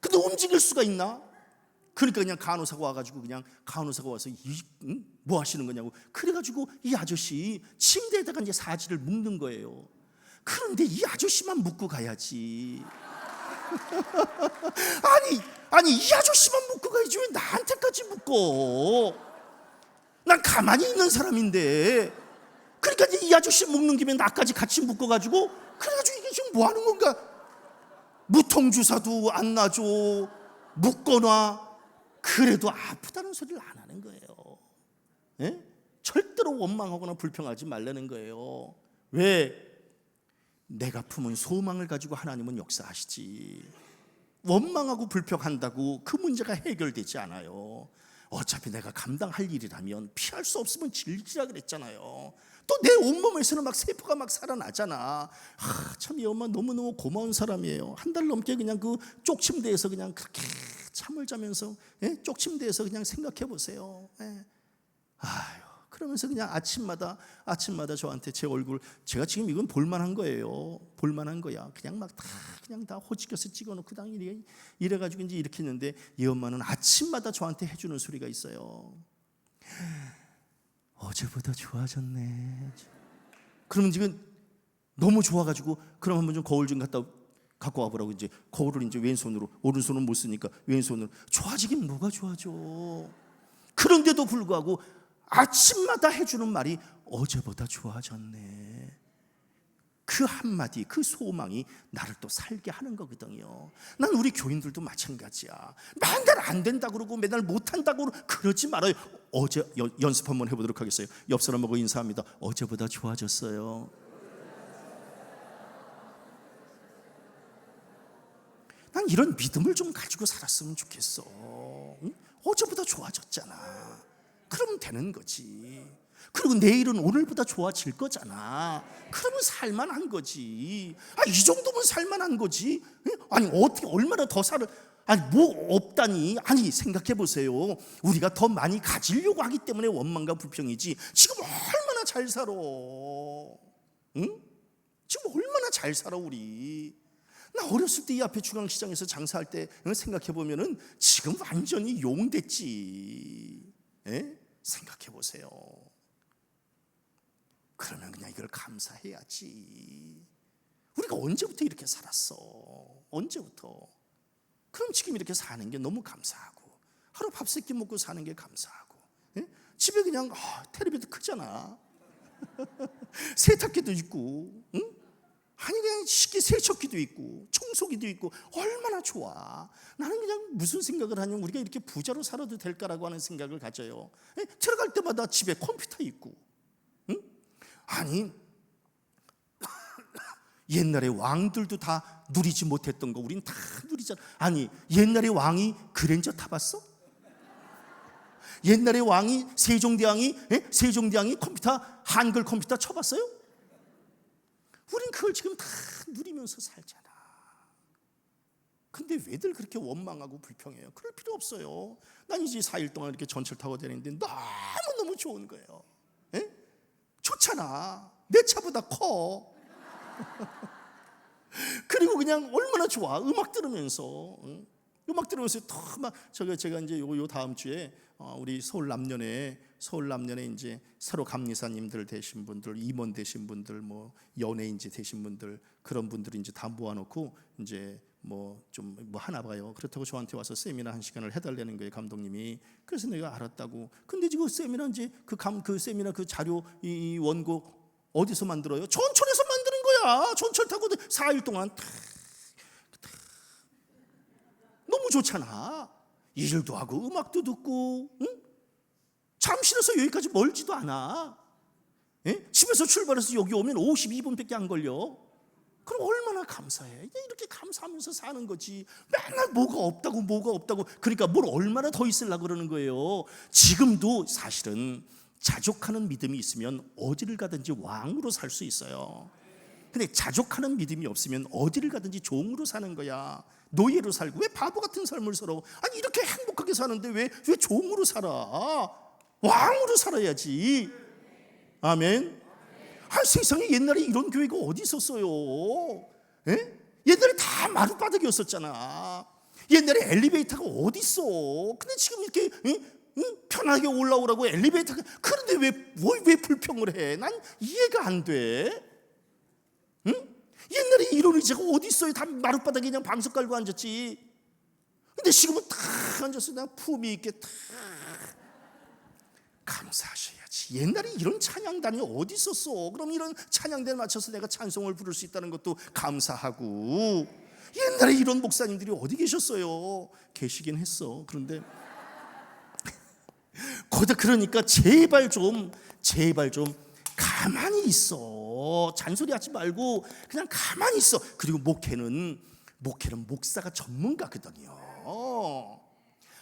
근데 움직일 수가 있나? 그러니까 그냥 간호사가 와가지고 그냥 간호사가 와서 뭐 하시는 거냐고. 그래가지고 이 아저씨 침대에다가 이제 사지를 묶는 거예요. 그런데 이 아저씨만 묶고 가야지. 아니 이 아저씨만 묶고 가야지 왜 나한테까지 묶어? 난 가만히 있는 사람인데. 그러니까 이제 이 아저씨 묶는 김에 나까지 같이 묶어가지고, 그래가지고 이게 지금 뭐 하는 건가? 무통주사도 안 놔줘, 묶어놔. 그래도 아프다는 소리를 안 하는 거예요. 예? 절대로 원망하거나 불평하지 말라는 거예요. 왜? 내가 품은 소망을 가지고 하나님은 역사하시지. 원망하고 불평한다고 그 문제가 해결되지 않아요. 어차피 내가 감당할 일이라면 피할 수 없으면 질지라 그랬잖아요. 또 내 온몸에서는 막 세포가 막 살아나잖아. 참 이 엄마 너무너무 고마운 사람이에요. 한 달 넘게 그냥 그 쪽침대에서 그냥 그렇게 잠을 자면서, 예? 쪽침대에서 그냥 생각해 보세요. 예. 아유, 그러면서 그냥 아침마다 저한테 제 얼굴, 제가 지금 이건 볼만한 거예요. 볼만한 거야. 그냥 막 그냥 다 호지켜서 찍어놓고 당 이래가지고 이제 이렇게 했는데, 이 엄마는 아침마다 저한테 해주는 소리가 있어요. 어제보다 좋아졌네. 그러면 지금 너무 좋아가지고, 그럼 한번 좀 거울 좀 갖고 와보라고. 이제 거울을 이제 왼손으로, 오른손은 못 쓰니까 왼손으로. 좋아지긴 뭐가 좋아져. 그런데도 불구하고 아침마다 해주는 말이 어제보다 좋아졌네. 그 한마디, 그 소망이 나를 또 살게 하는 거거든요. 난 우리 교인들도 마찬가지야. 맨날 안 된다 그러고 맨날 못한다고 그러지 말아요. 어제 연습 한번 해보도록 하겠어요. 옆 사람하고 인사합니다. 어제보다 좋아졌어요. 난 이런 믿음을 좀 가지고 살았으면 좋겠어. 응? 어제보다 좋아졌잖아. 그러면 되는 거지. 그리고 내일은 오늘보다 좋아질 거잖아. 그러면 살만한 거지. 이 정도면 살만한 거지. 아니 어떻게 얼마나 더 살을, 아니 뭐 없다니. 아니 생각해 보세요. 우리가 더 많이 가지려고 하기 때문에 원망과 불평이지. 지금 얼마나 잘 살아. 응? 지금 얼마나 잘 살아 우리. 나 어렸을 때 이 앞에 중앙시장에서 장사할 때 생각해 보면은 지금 완전히 용됐지. 예? 생각해 보세요. 그러면 그냥 이걸 감사해야지. 우리가 언제부터 이렇게 살았어? 언제부터? 그럼 지금 이렇게 사는 게 너무 감사하고, 하루 밥 세 끼 먹고 사는 게 감사하고, 예? 집에 그냥 텔레비도 크잖아. 세탁기도 있고, 응? 아니 그냥 식기 세척기도 있고 청소기도 있고 얼마나 좋아. 나는 그냥 무슨 생각을 하냐면 우리가 이렇게 부자로 살아도 될까라고 하는 생각을 가져요. 들어갈 때마다 집에 컴퓨터 있고, 응? 아니 옛날에 왕들도 다 누리지 못했던 거 우린 다 누리잖아. 아니 옛날에 왕이 그랜저 타봤어? 옛날에 왕이 세종대왕이 컴퓨터, 한글 컴퓨터 쳐봤어요? 우린 그걸 지금 다 누리면서 살잖아. 근데 왜들 그렇게 원망하고 불평해요? 그럴 필요 없어요. 난 이제 4일 동안 이렇게 전철 타고 다니는데 너무너무 좋은 거예요. 에? 좋잖아. 내 차보다 커. 그리고 그냥 얼마나 좋아. 음악 들으면서 더 막 제가 이제 요 다음 주에 우리 서울 남년에 이제 새로 감리사님들 되신 분들, 임원 되신 분들, 뭐 연예인지 되신 분들, 그런 분들이 이제 다 모아놓고 이제 뭐 하나 봐요. 그렇다고 저한테 와서 세미나 1시간을 해달라는 거예요, 감독님이. 그래서 내가 알았다고. 근데 지금 세미나 이제 그 세미나 그 자료 이 원고 어디서 만들어요? 전철에서 만드는 거야. 전철 타고 4일 동안 너무 좋잖아. 일도 하고 음악도 듣고, 응? 잠실에서 여기까지 멀지도 않아. 예? 집에서 출발해서 여기 오면 52분밖에 안 걸려. 그럼 얼마나 감사해. 이렇게 감사하면서 사는 거지. 맨날 뭐가 없다고. 그러니까 뭘 얼마나 더 있으려고 그러는 거예요. 지금도 사실은 자족하는 믿음이 있으면 어디를 가든지 왕으로 살 수 있어요. 근데 자족하는 믿음이 없으면 어디를 가든지 종으로 사는 거야. 노예로 살고. 왜 바보 같은 삶을 살아? 아니 이렇게 행복하게 사는데 왜 종으로 살아? 왕으로 살아야지. 아멘. 세상에 옛날에 이런 교회가 어디 있었어요? 예? 옛날에 다 마룻바닥이었었잖아. 옛날에 엘리베이터가 어디 있어? 근데 지금 이렇게 편하게 올라오라고 엘리베이터가, 그런데 왜 불평을 해? 난 이해가 안 돼. 응? 옛날에 이런 의자가 어디 있어요? 다 마룻바닥에 그냥 방석 깔고 앉았지. 근데 지금은 탁 앉아서 그냥 품위 있게 탁. 감사하셔야지. 옛날에 이런 찬양단이 어디 있었어? 그럼 이런 찬양대에 맞춰서 내가 찬송을 부를 수 있다는 것도 감사하고. 옛날에 이런 목사님들이 어디 계셨어요? 계시긴 했어. 그런데 그러니까 제발 좀 가만히 있어. 잔소리하지 말고 그냥 가만히 있어. 그리고 목회는 목사가 전문가거든요.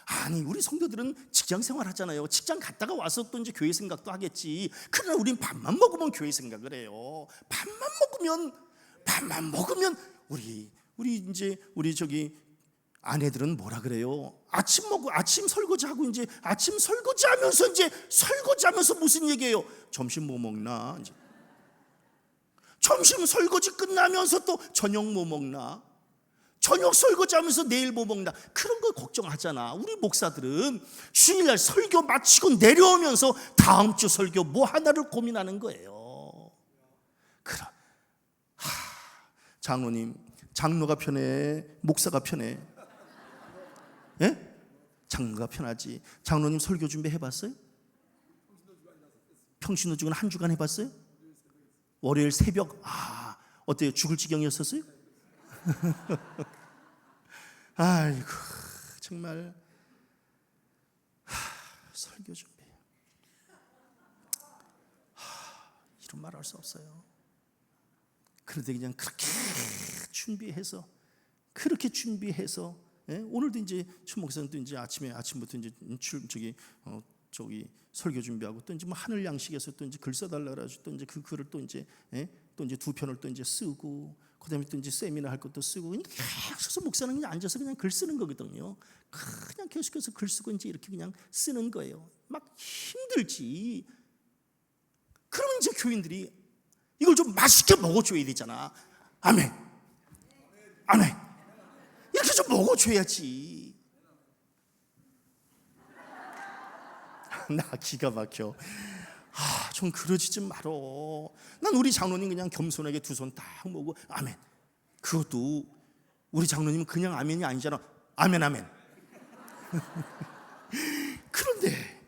아니, 우리 성도들은 직장 생활 하잖아요. 직장 갔다가 와서 또 이제 교회 생각도 하겠지. 그러나 우린 밥만 먹으면 교회 생각을 해요. 밥만 먹으면 우리 저기 아내들은 뭐라 그래요? 아침 설거지하고 이제 설거지하면서 무슨 얘기예요? 점심 뭐 먹나? 이제. 점심 설거지 끝나면서 또 저녁 뭐 먹나? 저녁 설거지하면서 내일 뭐 먹나? 그런 거 걱정하잖아. 우리 목사들은 주일날 설교 마치고 내려오면서 다음 주 설교 뭐 하나를 고민하는 거예요. 장로님, 장로가 편해? 목사가 편해? 예? 장로가 편하지. 장로님 설교 준비 해봤어요? 평신도주간 한 주간 해봤어요? 월요일 새벽, 어때요? 죽을 지경이었었어요? 아이고, 정말 설교 준비, 이런 말 할 수 없어요. 그런데 그냥 그렇게 준비해서 오늘도 이제 추 목사님도 이제 아침부터 이제 설교 준비하고 또 이제 뭐 하늘 양식에서 또 이제 글 써달라 그래가지고 또 이제 그 글을 또 이제 두 편을 또 이제 쓰고, 그다음에 또 이제 세미나 할 것도 쓰고, 그냥 계속 목사는 그냥 앉아서 그냥 글 쓰는 거거든요. 그냥 계속해서 글 쓰고 이제 이렇게 그냥 쓰는 거예요. 막 힘들지. 그러면 이제 교인들이 이걸 좀 맛있게 먹어줘야 되잖아. 아멘. 이렇게 좀 먹어줘야지. 나 기가 막혀. 좀 그러지 좀 말어. 난 우리 장로님 그냥 겸손하게 두 손 딱 모으고 아멘. 그것도 우리 장로님은 그냥 아멘이 아니잖아. 아멘. 그런데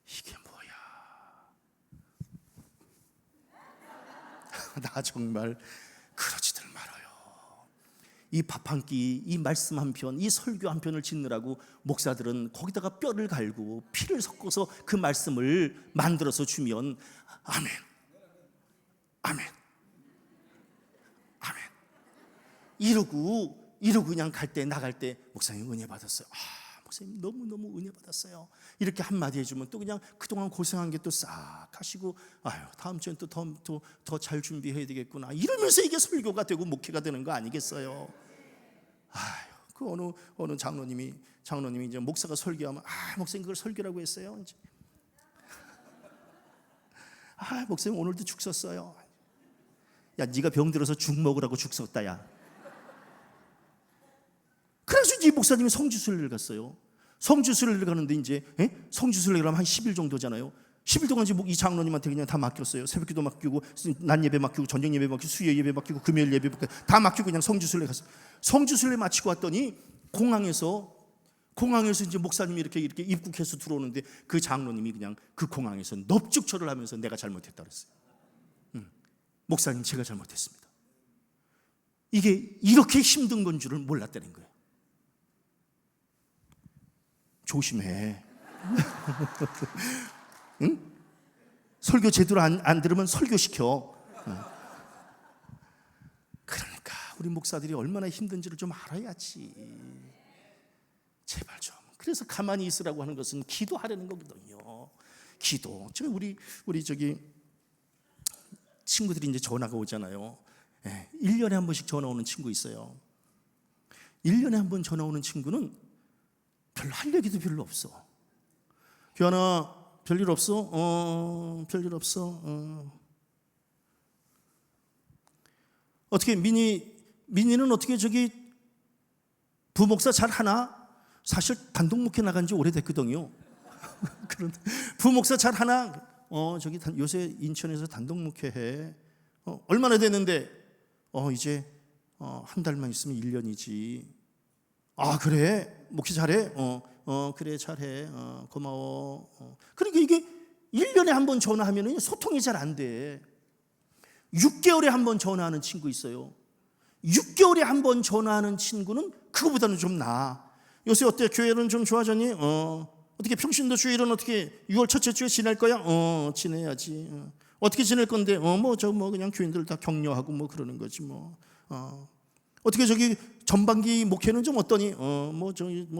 이게 뭐야? 나 정말 그러지들 말아요. 이 밥 한 끼, 이 말씀 한 편, 이 설교 한 편을 짓느라고 목사들은 거기다가 뼈를 갈고 피를 섞어서 그 말씀을 만들어서 주면 아멘. 이러고 그냥 나갈 때 목사님 은혜 받았어요. 목사님 너무 은혜 받았어요. 이렇게 한마디 해주면 또 그냥 그동안 고생한 게 또 싹 하시고, 다음 주엔 또 더 잘 준비해야 되겠구나. 이러면서 이게 설교가 되고 목회가 되는 거 아니겠어요? 그 어느 장로님이 이제 목사가 설교하면 목사님 그걸 설교라고 했어요. 이제. 목사님 오늘도 죽 썼어요. 야, 네가 병 들어서 죽 먹으라고 죽 썼다, 야. 그래서 이제 목사님이 성지순례를 갔어요. 성지순례를 가는데 이제 성지순례를 하면 한 10일 정도잖아요. 10일 동안 이 장로님한테 그냥 다 맡겼어요. 새벽기도 맡기고, 낮 예배 맡기고, 저녁 예배 맡기고, 수요 예배 맡기고, 금요일 예배 맡기고, 다 맡기고 그냥 성지순례 갔어요. 성지순례 마치고 왔더니 공항에서 이제 목사님이 이렇게 입국해서 들어오는데 그 장로님이 그냥 그 공항에서 넙죽절을 하면서 내가 잘못했다 그랬어요. 목사님 제가 잘못했습니다. 이게 이렇게 힘든 건 줄을 몰랐다는 거예요. 조심해. 응? 설교 제대로 안 들으면 설교시켜. 그러니까 우리 목사들이 얼마나 힘든지를 좀 알아야지. 제발 좀. 그래서 가만히 있으라고 하는 것은 기도하려는 거거든요. 기도. 지금 우리 저기 친구들이 이제 전화가 오잖아요. 1년에 한 번씩 전화 오는 친구 있어요. 1년에 한 번 전화 오는 친구는 별로 할 얘기도 별로 없어. 교환아, 별일 없어? 별일 없어. 어떻게 민이는 어떻게 저기 부목사 잘 하나? 사실 단독 목회 나간 지 오래됐거든요. 그런데 부목사 잘 하나? 저기 요새 인천에서 단독 목회해. 얼마나 됐는데? 이제 한 달만 있으면 1년이지. 아, 그래? 목회 잘해? 그래, 잘해. 고마워. 그러니까 이게 1년에 한 번 전화하면 소통이 잘 안 돼. 6개월에 한 번 전화하는 친구 있어요. 6개월에 한 번 전화하는 친구는 그거보다는 좀 나아. 요새 어때? 교회는 좀 좋아졌니? 어떻게 평신도 주일은 어떻게 6월 첫째 주에 지낼 거야? 지내야지. 어떻게 지낼 건데? 그냥 교인들 다 격려하고 뭐 그러는 거지 뭐. 어떻게 저기 전반기 목회는 좀 어떠니?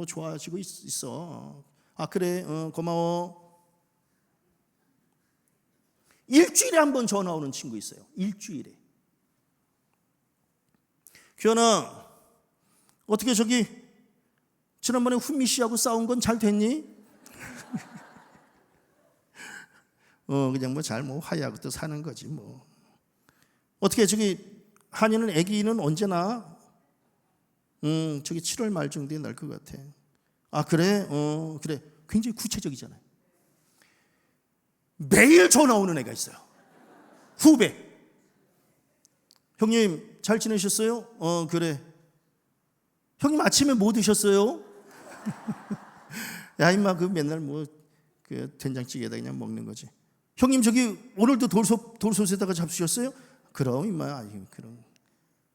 좋아지고 있어. 아, 그래. 고마워. 일주일에 한 번 전화 오는 친구 있어요. 일주일에. 규현아, 어떻게 저기 지난번에 훈미 씨하고 싸운 건 잘 됐니? 그냥 잘 화해하고 또 사는 거지 뭐. 어떻게 저기 한이는 아기는 언제 나? 저기 7월 말 정도에 날 것 같아. 아, 그래? 그래. 굉장히 구체적이잖아요. 매일 전화 오는 애가 있어요. 후배. 형님 잘 지내셨어요? 그래. 형님 아침에 뭐 드셨어요? 야, 임마, 그 맨날 그 된장찌개에다 그냥 먹는 거지. 형님 저기 오늘도 돌솥에다가 잡수셨어요? 그럼 임마. 그럼.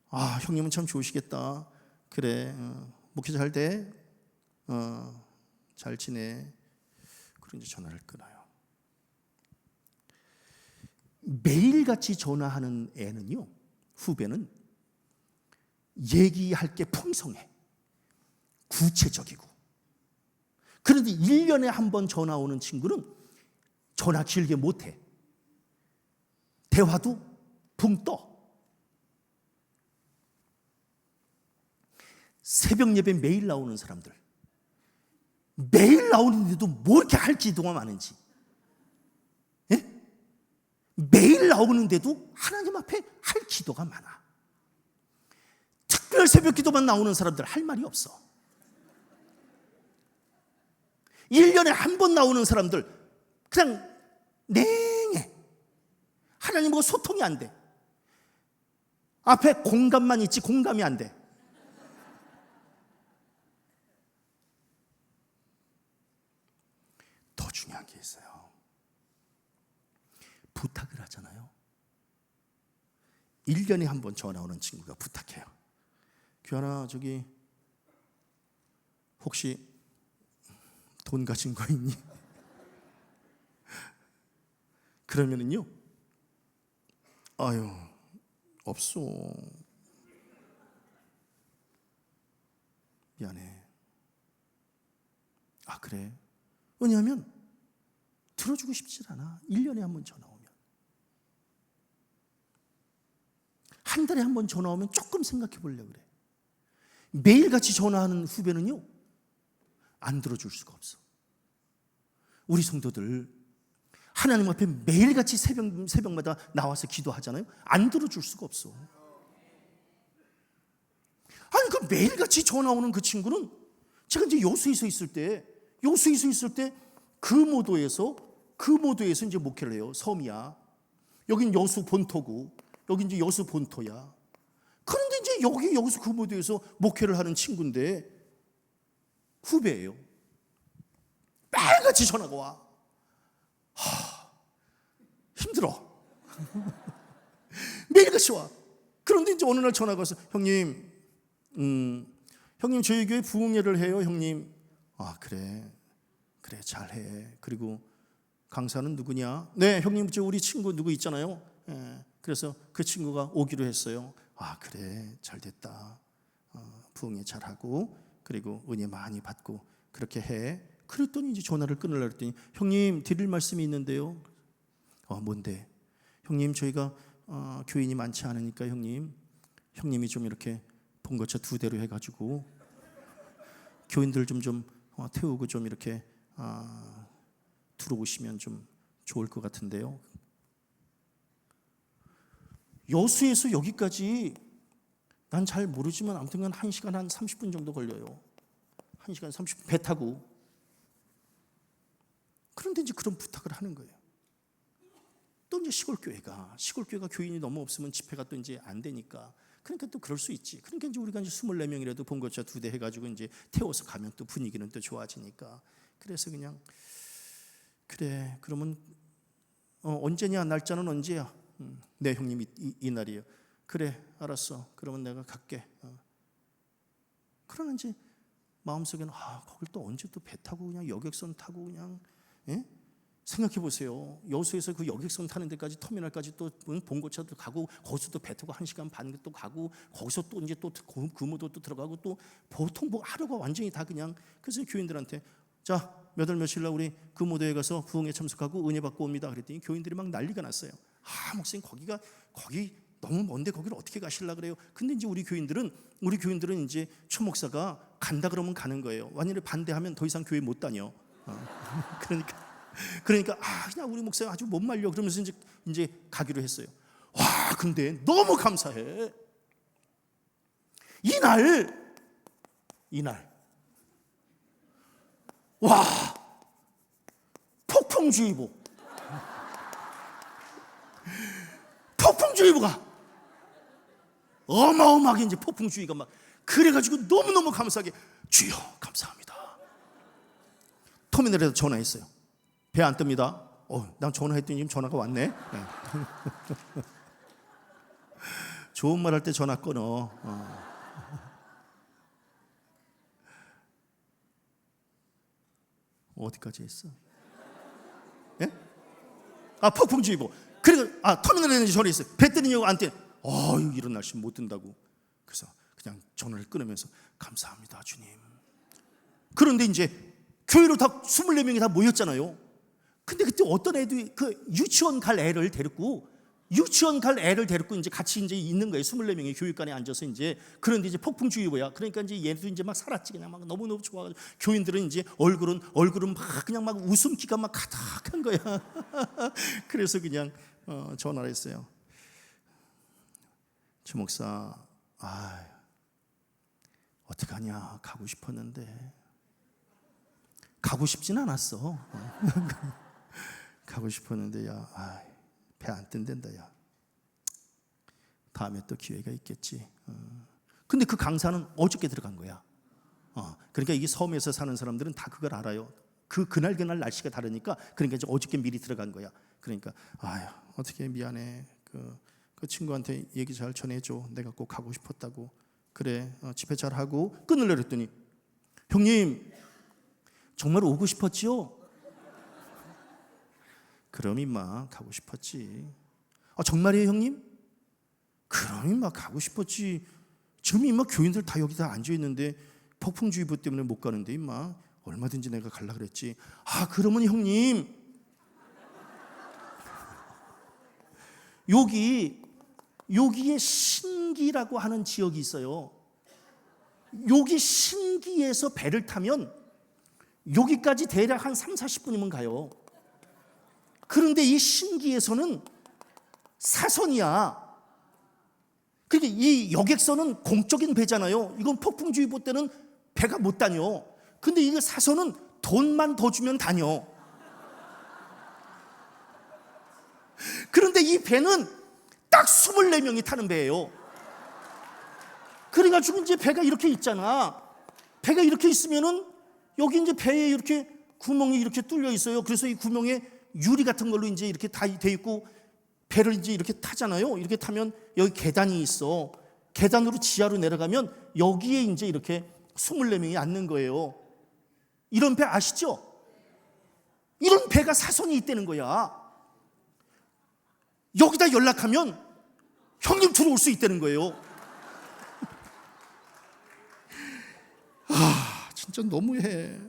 아, 형님은 참 좋으시겠다. 그래. 목회 잘 돼? 잘 지내. 그런 이제 전화를 끊어요. 매일같이 전화하는 애는요, 후배는 얘기할 게 풍성해. 구체적이고. 그런데 1년에 한 번 전화 오는 친구는 전화 길게 못해. 대화도 붕 떠. 새벽 예배 매일 나오는 사람들, 매일 나오는데도 뭐 이렇게 할 기도가 많은지. 예? 매일 나오는데도 하나님 앞에 할 기도가 많아. 특별 새벽 기도만 나오는 사람들 할 말이 없어. 1년에 한 번 나오는 사람들 그냥 냉해. 하나님하고 소통이 안 돼. 앞에 공감만 있지 공감이 안 돼. 더 중요한 게 있어요. 부탁을 하잖아요. 1년에 한 번 전화 오는 친구가 부탁해요. 규환아, 저기 혹시 돈 가진 거 있니? 그러면은요, 아유, 없어. 미안해. 아, 그래? 왜냐하면 들어주고 싶질 않아. 1년에 한 번 전화 오면. 한 달에 한 번 전화 오면 조금 생각해 보려고 그래. 매일같이 전화하는 후배는요, 안 들어줄 수가 없어. 우리 성도들 하나님 앞에 매일같이 새벽마다 나와서 기도하잖아요. 안 들어줄 수가 없어. 아니, 그 매일같이 전화 오는 그 친구는 제가 이제 여수에서 있을 때 그 모도에서 이제 목회를 해요. 섬이야. 여긴 여수 본토고, 여긴 이제 여수 본토야. 그런데 이제 여기서 그 모도에서 목회를 하는 친구인데 후배예요. 매일같이 전화가 와. 힘들어. 매일같이 와. 그런데 이제 어느 날 전화가 와서 형님 저희 교회 부흥회를 해요, 형님. 아, 그래 잘해. 그리고 강사는 누구냐? 네, 형님 저 우리 친구 누구 있잖아요. 그래서 그 친구가 오기로 했어요. 아, 그래 잘 됐다. 부흥회 잘하고 그리고 은혜 많이 받고 그렇게 해. 그랬더니 이제 전화를 끊으려고 했더니 형님 드릴 말씀이 있는데요. 뭔데? 형님 저희가 교인이 많지 않으니까 형님이 좀 이렇게 봉거차 2대로 해가지고 교인들 좀 태우고 좀 이렇게 들어오시면 좀 좋을 것 같은데요. 여수에서 여기까지 난 잘 모르지만 아무튼 1시간 한 30분 정도 걸려요. 1시간 30분 배 타고. 그런데 이제 그런 부탁을 하는 거예요. 또 이제 시골 교회가 교인이 너무 없으면 집회가 또 이제 안 되니까, 그러니까 또 그럴 수 있지. 그러니까 이제 우리가 이제 24명이라도 봉고차 2대 해가지고 이제 태워서 가면 또 분위기는 또 좋아지니까. 그래서 그냥 그래, 그러면 언제냐, 날짜는 언제야? 네, 형님 이 날이에요. 그래, 알았어. 그러면 내가 갈게. 그러나 이제 마음속에는 거길 또 언제 또 배 타고 그냥 여객선 타고 그냥, 예? 생각해 보세요. 여수에서 그 여객선 타는 데까지, 터미널까지 또 봉고차도 가고, 거기서 또 배 타고 1시간 반 또 가고, 거기서 또 이제 또 금호도 또 들어가고, 또 보통 뭐 하루가 완전히 다 그냥. 그래서 교인들한테 자, 몇 월 며칠 날 우리 금호도에 가서 부흥에 참석하고 은혜 받고 옵니다. 그랬더니 교인들이 막 난리가 났어요. 목사님 거기 너무 먼데 거기를 어떻게 가실라 그래요? 근데 이제 우리 교인들은 이제 최 목사가 간다 그러면 가는 거예요. 만약에 반대하면 더 이상 교회 못 다녀. 그러니까 그냥 우리 목사가 아주 못 말려 그러면서 이제 가기로 했어요. 근데 너무 감사해. 이날 폭풍주의보가 어마어마하게 이제 폭풍주의가 막 그래가지고 너무너무 감사하게 주여 감사합니다. 터미널에서 전화했어요. 배 안 뜹니다. 난 전화했더니 지금 전화가 왔네. 좋은 말 할 때 전화 끊어. 어디까지 했어? 예? 폭풍주의보. 그리고 터미널에 전화했어요. 배 뜨느냐고 안 뜨. 이런 날씨 못 뜬다고. 그래서 그냥 전화를 끊으면서 감사합니다 주님. 그런데 이제 교회로 다 24명이 다 모였잖아요. 근데 그때 어떤 애도 그 유치원 갈 애를 데리고 이제 같이 이제 있는 거예요. 24명이 교육관에 앉아서 이제. 그런데 이제 폭풍주의보야. 그러니까 이제 얘도 이제 막 살았지. 그냥 막 너무너무 좋아가지고 교인들은 이제 얼굴은 막 그냥 막 웃음기가 막 가득한 거야. 그래서 그냥 전화를 했어요. 최 목사, 어떡하냐, 가고 싶었는데 가고 싶진 않았어. 가고 싶었는데 배 안 뜬댄다. 야, 다음에 또 기회가 있겠지. 근데 그 강사는 어저께 들어간 거야. 그러니까 이게 섬에서 사는 사람들은 다 그걸 알아요. 그날 날씨가 다르니까. 그러니까 이제 어저께 미리 들어간 거야. 그러니까 어떻게 미안해. 그 친구한테 얘기 잘 전해줘. 내가 꼭 가고 싶었다고. 그래, 집회 잘 하고 끊으려 그랬더니 형님 정말 오고 싶었지요? 그럼 임마 가고 싶었지. 정말이에요 형님? 그럼 임마 가고 싶었지. 지금 임마 교인들 다 여기 다 앉아 있는데 폭풍주의보 때문에 못 가는데 임마 얼마든지 내가 갈라 그랬지. 그러면 형님 여기에 신기라고 하는 지역이 있어요. 여기 신기에서 배를 타면 여기까지 대략 한 30-40분이면 가요. 그런데 이 신기에서는 사선이야. 그러니까 이 여객선은 공적인 배잖아요. 이건 폭풍주의보 때는 배가 못 다녀. 근데 이거 사선은 돈만 더 주면 다녀. 그런데 이 배는 딱 24명이 타는 배예요. 그래가지고 이제 배가 이렇게 있잖아. 배가 이렇게 있으면은 여기 이제 배에 이렇게 구멍이 이렇게 뚫려 있어요. 그래서 이 구멍에 유리 같은 걸로 이제 이렇게 다 돼 있고 배를 이제 이렇게 타잖아요. 이렇게 타면 여기 계단이 있어. 계단으로 지하로 내려가면 여기에 이제 이렇게 24명이 앉는 거예요. 이런 배 아시죠? 이런 배가 사선이 있다는 거야. 여기다 연락하면 형님 들어올 수 있다는 거예요. 진짜 너무해.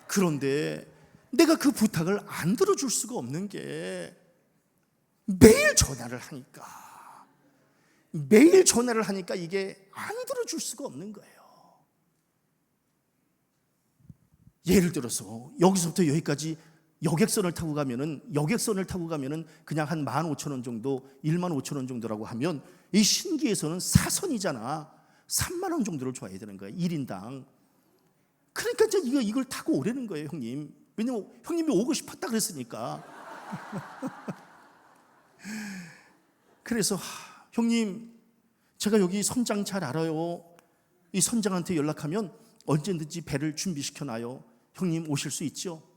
그런데 내가 그 부탁을 안 들어줄 수가 없는 게 매일 전화를 하니까 이게 안 들어줄 수가 없는 거예요. 예를 들어서 여기서부터 여기까지 여객선을 타고 가면은 그냥 한 15,000원 정도, 15,000원 정도라고 하면 이 신기에서는 사선이잖아. 3만 원 정도를 줘야 되는 거야, 1인당. 그러니까 이제 이걸 타고 오라는 거예요, 형님. 왜냐면 형님이 오고 싶었다 그랬으니까. 그래서 형님, 제가 여기 선장 잘 알아요. 이 선장한테 연락하면 언제든지 배를 준비시켜 놔요. 형님 오실 수 있죠?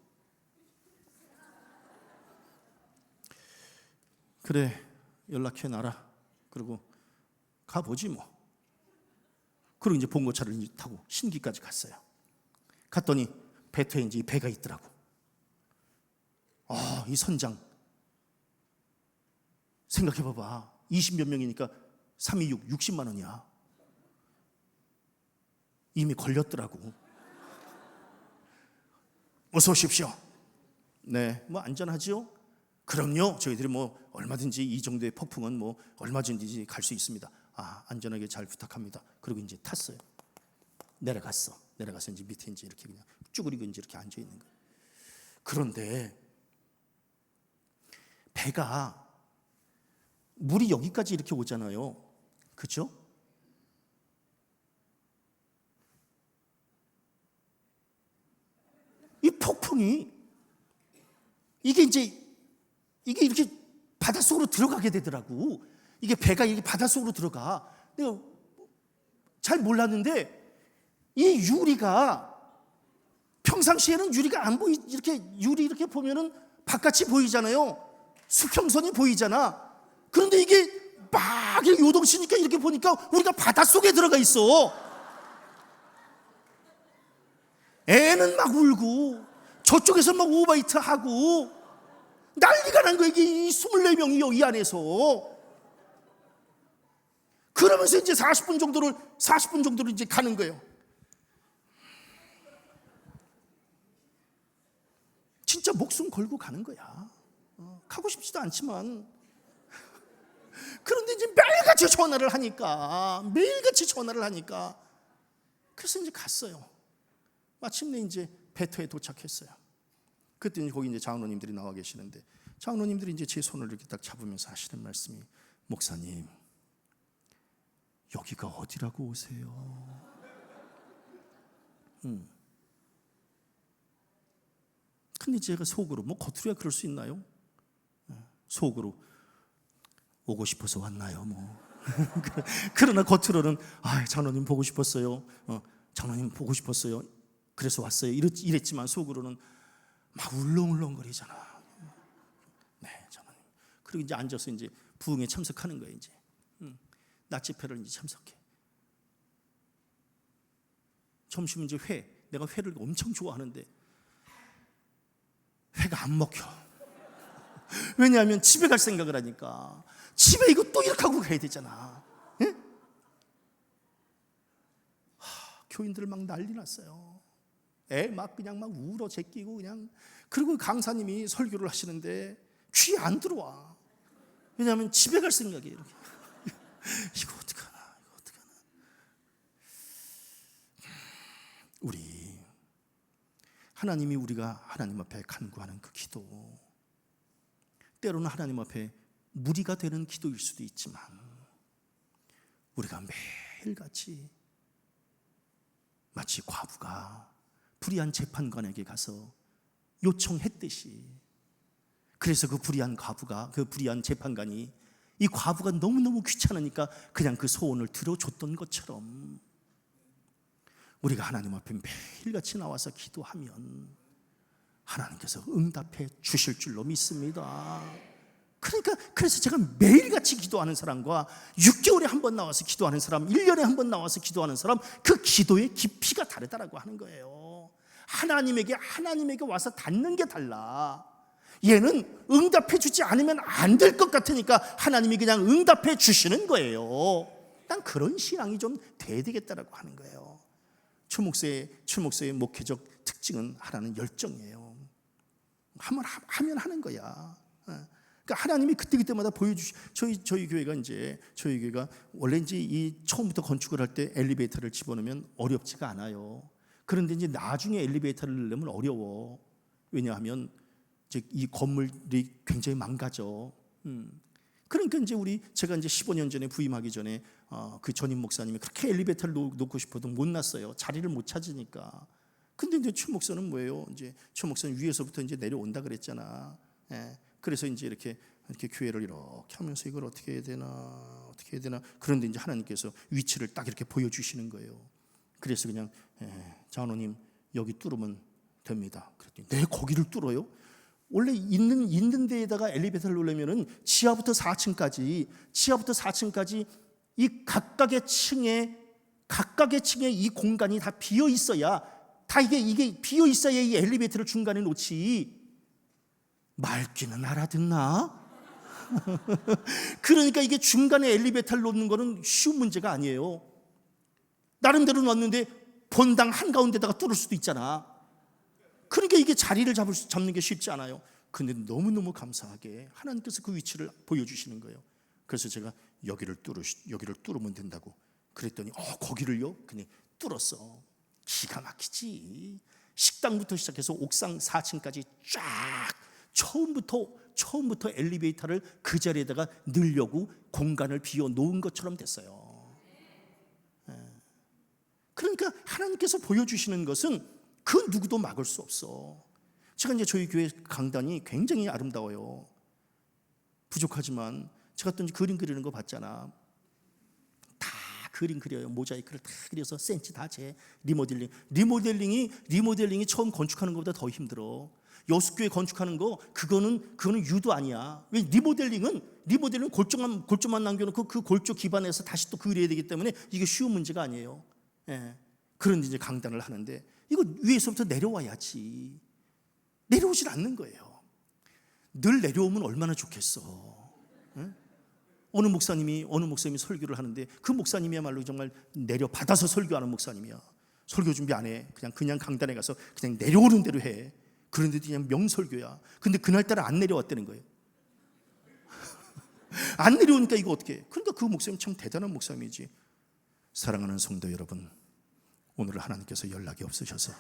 그래, 연락해 놔라. 그리고 가보지 뭐. 그리고 이제 봉고차를 타고 신기까지 갔어요. 갔더니 배터에 이제 배가 있더라고. 이 선장 생각해봐봐. 20몇 명이니까 326, 60만 원이야. 이미 걸렸더라고. 어서 오십시오. 네, 뭐 안전하지요? 그럼요. 저희들이 뭐 얼마든지 이 정도의 폭풍은 뭐 얼마든지 갈 수 있습니다. 안전하게 잘 부탁합니다. 그리고 이제 탔어요. 내려가서 이제 밑에 이제 이렇게 그냥 쭈그리고 이제 이렇게 앉아 있는 거예요. 그런데 배가 물이 여기까지 이렇게 오잖아요. 그렇죠? 이 폭풍이 이게 이렇게 바닷속으로 들어가게 되더라고. 이게 배가 이렇게 바닷속으로 들어가. 내가 잘 몰랐는데 이 유리가 평상시에는 유리가 안 보이, 이렇게 유리 이렇게 보면은 바깥이 보이잖아요. 수평선이 보이잖아. 그런데 이게 막 이렇게 요동치니까 이렇게 보니까 우리가 바닷속에 들어가 있어. 애는 막 울고 저쪽에서 막 오바이트 하고 난리가 난 거야. 이게 24명이 여기 안에서. 그러면서 이제 40분 정도를 이제 가는 거예요. 진짜 목숨 걸고 가는 거야. 가고 싶지도 않지만. 그런데 이제 매일같이 전화를 하니까 그래서 이제 갔어요. 마침내 이제 배터에 도착했어요. 그때 이제 거기 이제 장로님들이 나와 계시는데 장로님들이 이제 제 손을 이렇게 딱 잡으면서 하시는 말씀이, 목사님, 여기가 어디라고 오세요? 근데 제가 속으로, 뭐 겉으로야 그럴 수 있나요? 속으로 오고 싶어서 왔나요? 뭐. 그러나 겉으로는 장로님 보고 싶었어요. 장로님 보고 싶었어요. 그래서 왔어요. 이랬지만 속으로는 막 울렁울렁거리잖아. 네, 장로님. 그리고 이제 앉아서 이제 부흥에 참석하는 거예요. 이제 낮집회를 이제 참석해. 점심은 이제 내가 회를 엄청 좋아하는데 회가 안 먹혀. 왜냐하면 집에 갈 생각을 하니까. 집에 이거 또 이렇게 하고 가야 되잖아. 예? 교인들 막 난리 났어요. 애 막 그냥 막 울어 제끼고 그냥. 그리고 강사님이 설교를 하시는데 귀 안 들어와. 왜냐하면 집에 갈 생각이에요. 이렇게. 이거 어떡하나. 우리 하나님이 우리가 하나님 앞에 간구하는 그 기도, 때로는 하나님 앞에 무리가 되는 기도일 수도 있지만 우리가 매일같이 마치 과부가 불의한 재판관에게 가서 요청했듯이, 그래서 그 불의한 재판관이 이 과부가 너무너무 귀찮으니까 그냥 그 소원을 들어줬던 것처럼 우리가 하나님 앞에 매일같이 나와서 기도하면 하나님께서 응답해 주실 줄로 믿습니다. 그래서 제가 매일같이 기도하는 사람과 6개월에 한 번 나와서 기도하는 사람, 1년에 한 번 나와서 기도하는 사람, 그 기도의 깊이가 다르다라고 하는 거예요. 하나님에게 와서 닿는 게 달라. 얘는 응답해 주지 않으면 안 될 것 같으니까 하나님이 그냥 응답해 주시는 거예요. 난 그런 신앙이 좀 돼야 되겠다라고 하는 거예요. 출목사의 목회적 특징은 하나는 열정이에요. 하면 하는 거야. 그러니까 하나님이 그때마다 저희 교회가 원래 이제 이 처음부터 건축을 할 때 엘리베이터를 집어넣으면 어렵지가 않아요. 그런데 이제 나중에 엘리베이터를 넣으려면 어려워. 왜냐하면 이제 이 건물이 굉장히 망가져. 그러니까 이제 제가 이제 15년 전에 부임하기 전에 그 전임 목사님이 그렇게 엘리베이터를 놓고 싶어도 못 놨어요. 자리를 못 찾으니까. 근데 이제 최 목사는 뭐예요? 이제 최 목사는 위에서부터 이제 내려온다 그랬잖아. 예. 그래서 이제 이렇게 교회를 이렇게 하면서 이걸 어떻게 해야 되나. 그런데 이제 하나님께서 위치를 딱 이렇게 보여주시는 거예요. 그래서 그냥 장로님 여기 뚫으면 됩니다. 그랬더니 네, 거기를 뚫어요? 원래 있는 데에다가 엘리베이터를 놓으려면은 지하부터 4층까지 이 각각의 층에 이 공간이 다 비어 있어야 이게 비어 있어야 이 엘리베이터를 중간에 놓지. 말귀는 알아듣나? 그러니까 이게 중간에 엘리베이터를 놓는 거는 쉬운 문제가 아니에요. 나름대로 놨는데 본당 한가운데다가 뚫을 수도 있잖아. 그러니까 이게 자리를 잡는 게 쉽지 않아요. 근데 너무너무 감사하게 하나님께서 그 위치를 보여주시는 거예요. 그래서 제가 여기를 뚫으면 된다고 그랬더니 거기를요? 그냥 뚫었어. 기가 막히지. 식당부터 시작해서 옥상 4층까지 쫙 처음부터 엘리베이터를 그 자리에다가 넣으려고 공간을 비워 놓은 것처럼 됐어요. 그러니까 하나님께서 보여주시는 것은 그 누구도 막을 수 없어. 제가 이제 저희 교회 강단이 굉장히 아름다워요. 부족하지만 제가 또 그림 그리는 거 봤잖아. 다 그림 그려요. 모자이크를 다 그려서 센치 다 재. 리모델링이 처음 건축하는 것보다 더 힘들어. 여수교회 건축하는 거 그거는 유도 아니야. 왜 리모델링은 골조만 남겨놓고 그 골조 기반에서 다시 또 그려야 되기 때문에 이게 쉬운 문제가 아니에요. 예. 그런데 이제 강단을 하는데 이거 위에서부터 내려와야지. 내려오질 않는 거예요. 늘 내려오면 얼마나 좋겠어. 예? 어느 목사님이 설교를 하는데 그 목사님이야말로 정말 내려받아서 설교하는 목사님이야. 설교 준비 안 해. 그냥 강단에 가서 그냥 내려오는 대로 해. 그런데도 그냥 명설교야. 근데 그날따라 안 내려왔다는 거예요. 안 내려오니까 이거 어떻게 해? 그러니까 그 목사님 참 대단한 목사님이지. 사랑하는 성도 여러분, 오늘은 하나님께서 연락이 없으셔서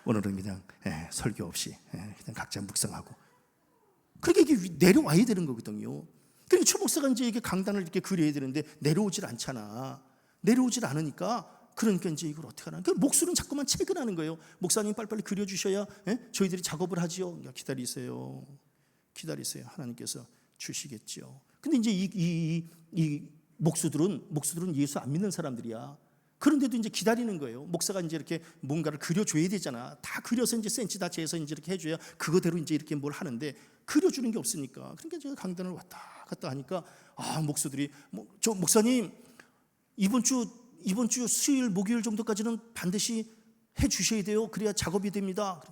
오늘은 그냥 설교 없이 그냥 각자 묵상하고. 그러니까 이게 내려와야 되는 거거든요. 그러니까 최 목사가 이제 이게 강단을 이렇게 그려야 되는데 내려오질 않잖아. 내려오질 않으니까 그러니까 이제 이걸 어떻게 하나? 그 목술은 자꾸만 체근하는 거예요. 목사님 빨리빨리 그려주셔야 저희들이 작업을 하지요. 기다리세요. 하나님께서 주시겠죠. 근데 이제 이 목수들은 예수 안 믿는 사람들이야. 그런데도 이제 기다리는 거예요. 목사가 이제 이렇게 뭔가를 그려줘야 되잖아. 다 그려서 이제 센치 다 재서 이제 이렇게 해줘야 그거대로 이제 이렇게 뭘 하는데 그려주는 게 없으니까. 그러니까 제가 강단을 왔다 갔다 하니까 목수들이 저 목사님 이번 주 수요일 목요일 정도까지는 반드시 해 주셔야 돼요. 그래야 작업이 됩니다.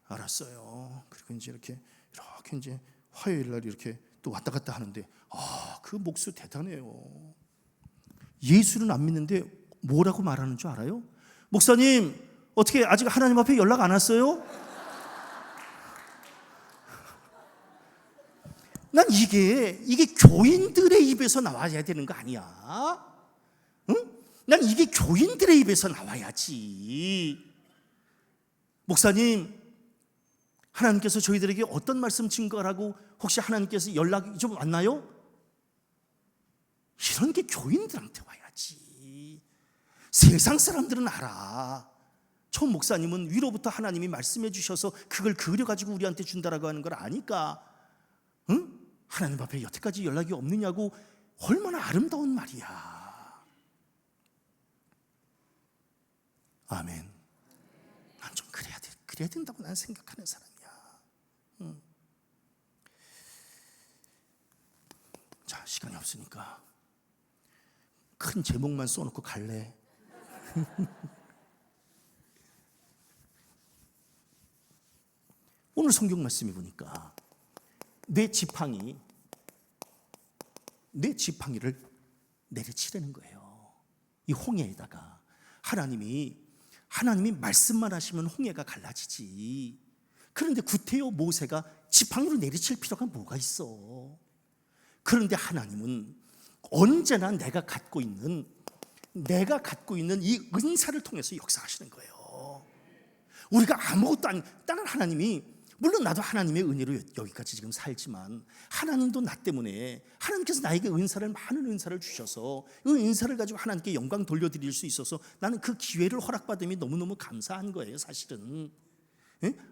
알았어요. 그리고 이제 이렇게 이제 화요일 날 이렇게 또 왔다 갔다 하는데 그 목수 대단해요. 예수는 안 믿는데 뭐라고 말하는 줄 알아요? 목사님 어떻게 아직 하나님 앞에 연락 안 왔어요? 난 이게 교인들의 입에서 나와야 되는 거 아니야? 응? 난 이게 교인들의 입에서 나와야지. 목사님 하나님께서 저희들에게 어떤 말씀 증거하라고 혹시 하나님께서 연락이 좀 왔나요? 이런 게 교인들한테 와야지. 세상 사람들은 알아. 처음 목사님은 위로부터 하나님이 말씀해 주셔서 그걸 그려가지고 우리한테 준다라고 하는 걸 아니까 응? 하나님 앞에 여태까지 연락이 없느냐고. 얼마나 아름다운 말이야. 아멘. 난 좀 그래야 된다고 난 생각하는 사람이야. 자, 시간이 없으니까 큰 제목만 써놓고 갈래. 오늘 성경 말씀이 보니까 내 지팡이를 내려치려는 거예요. 이 홍해에다가 하나님이 말씀만 하시면 홍해가 갈라지지. 그런데 구태여 모세가 지팡이로 내리칠 필요가 뭐가 있어? 그런데 하나님은 언제나 내가 갖고 있는 내가 갖고 있는 이 은사를 통해서 역사하시는 거예요. 우리가 아무것도 아닌, 다른 하나님이, 물론 나도 하나님의 은혜로 여기까지 지금 살지만 하나님도 나 때문에, 하나님께서 나에게 많은 은사를 주셔서 그 은사를 가지고 하나님께 영광 돌려드릴 수 있어서 나는 그 기회를 허락받음이 너무너무 감사한 거예요. 사실은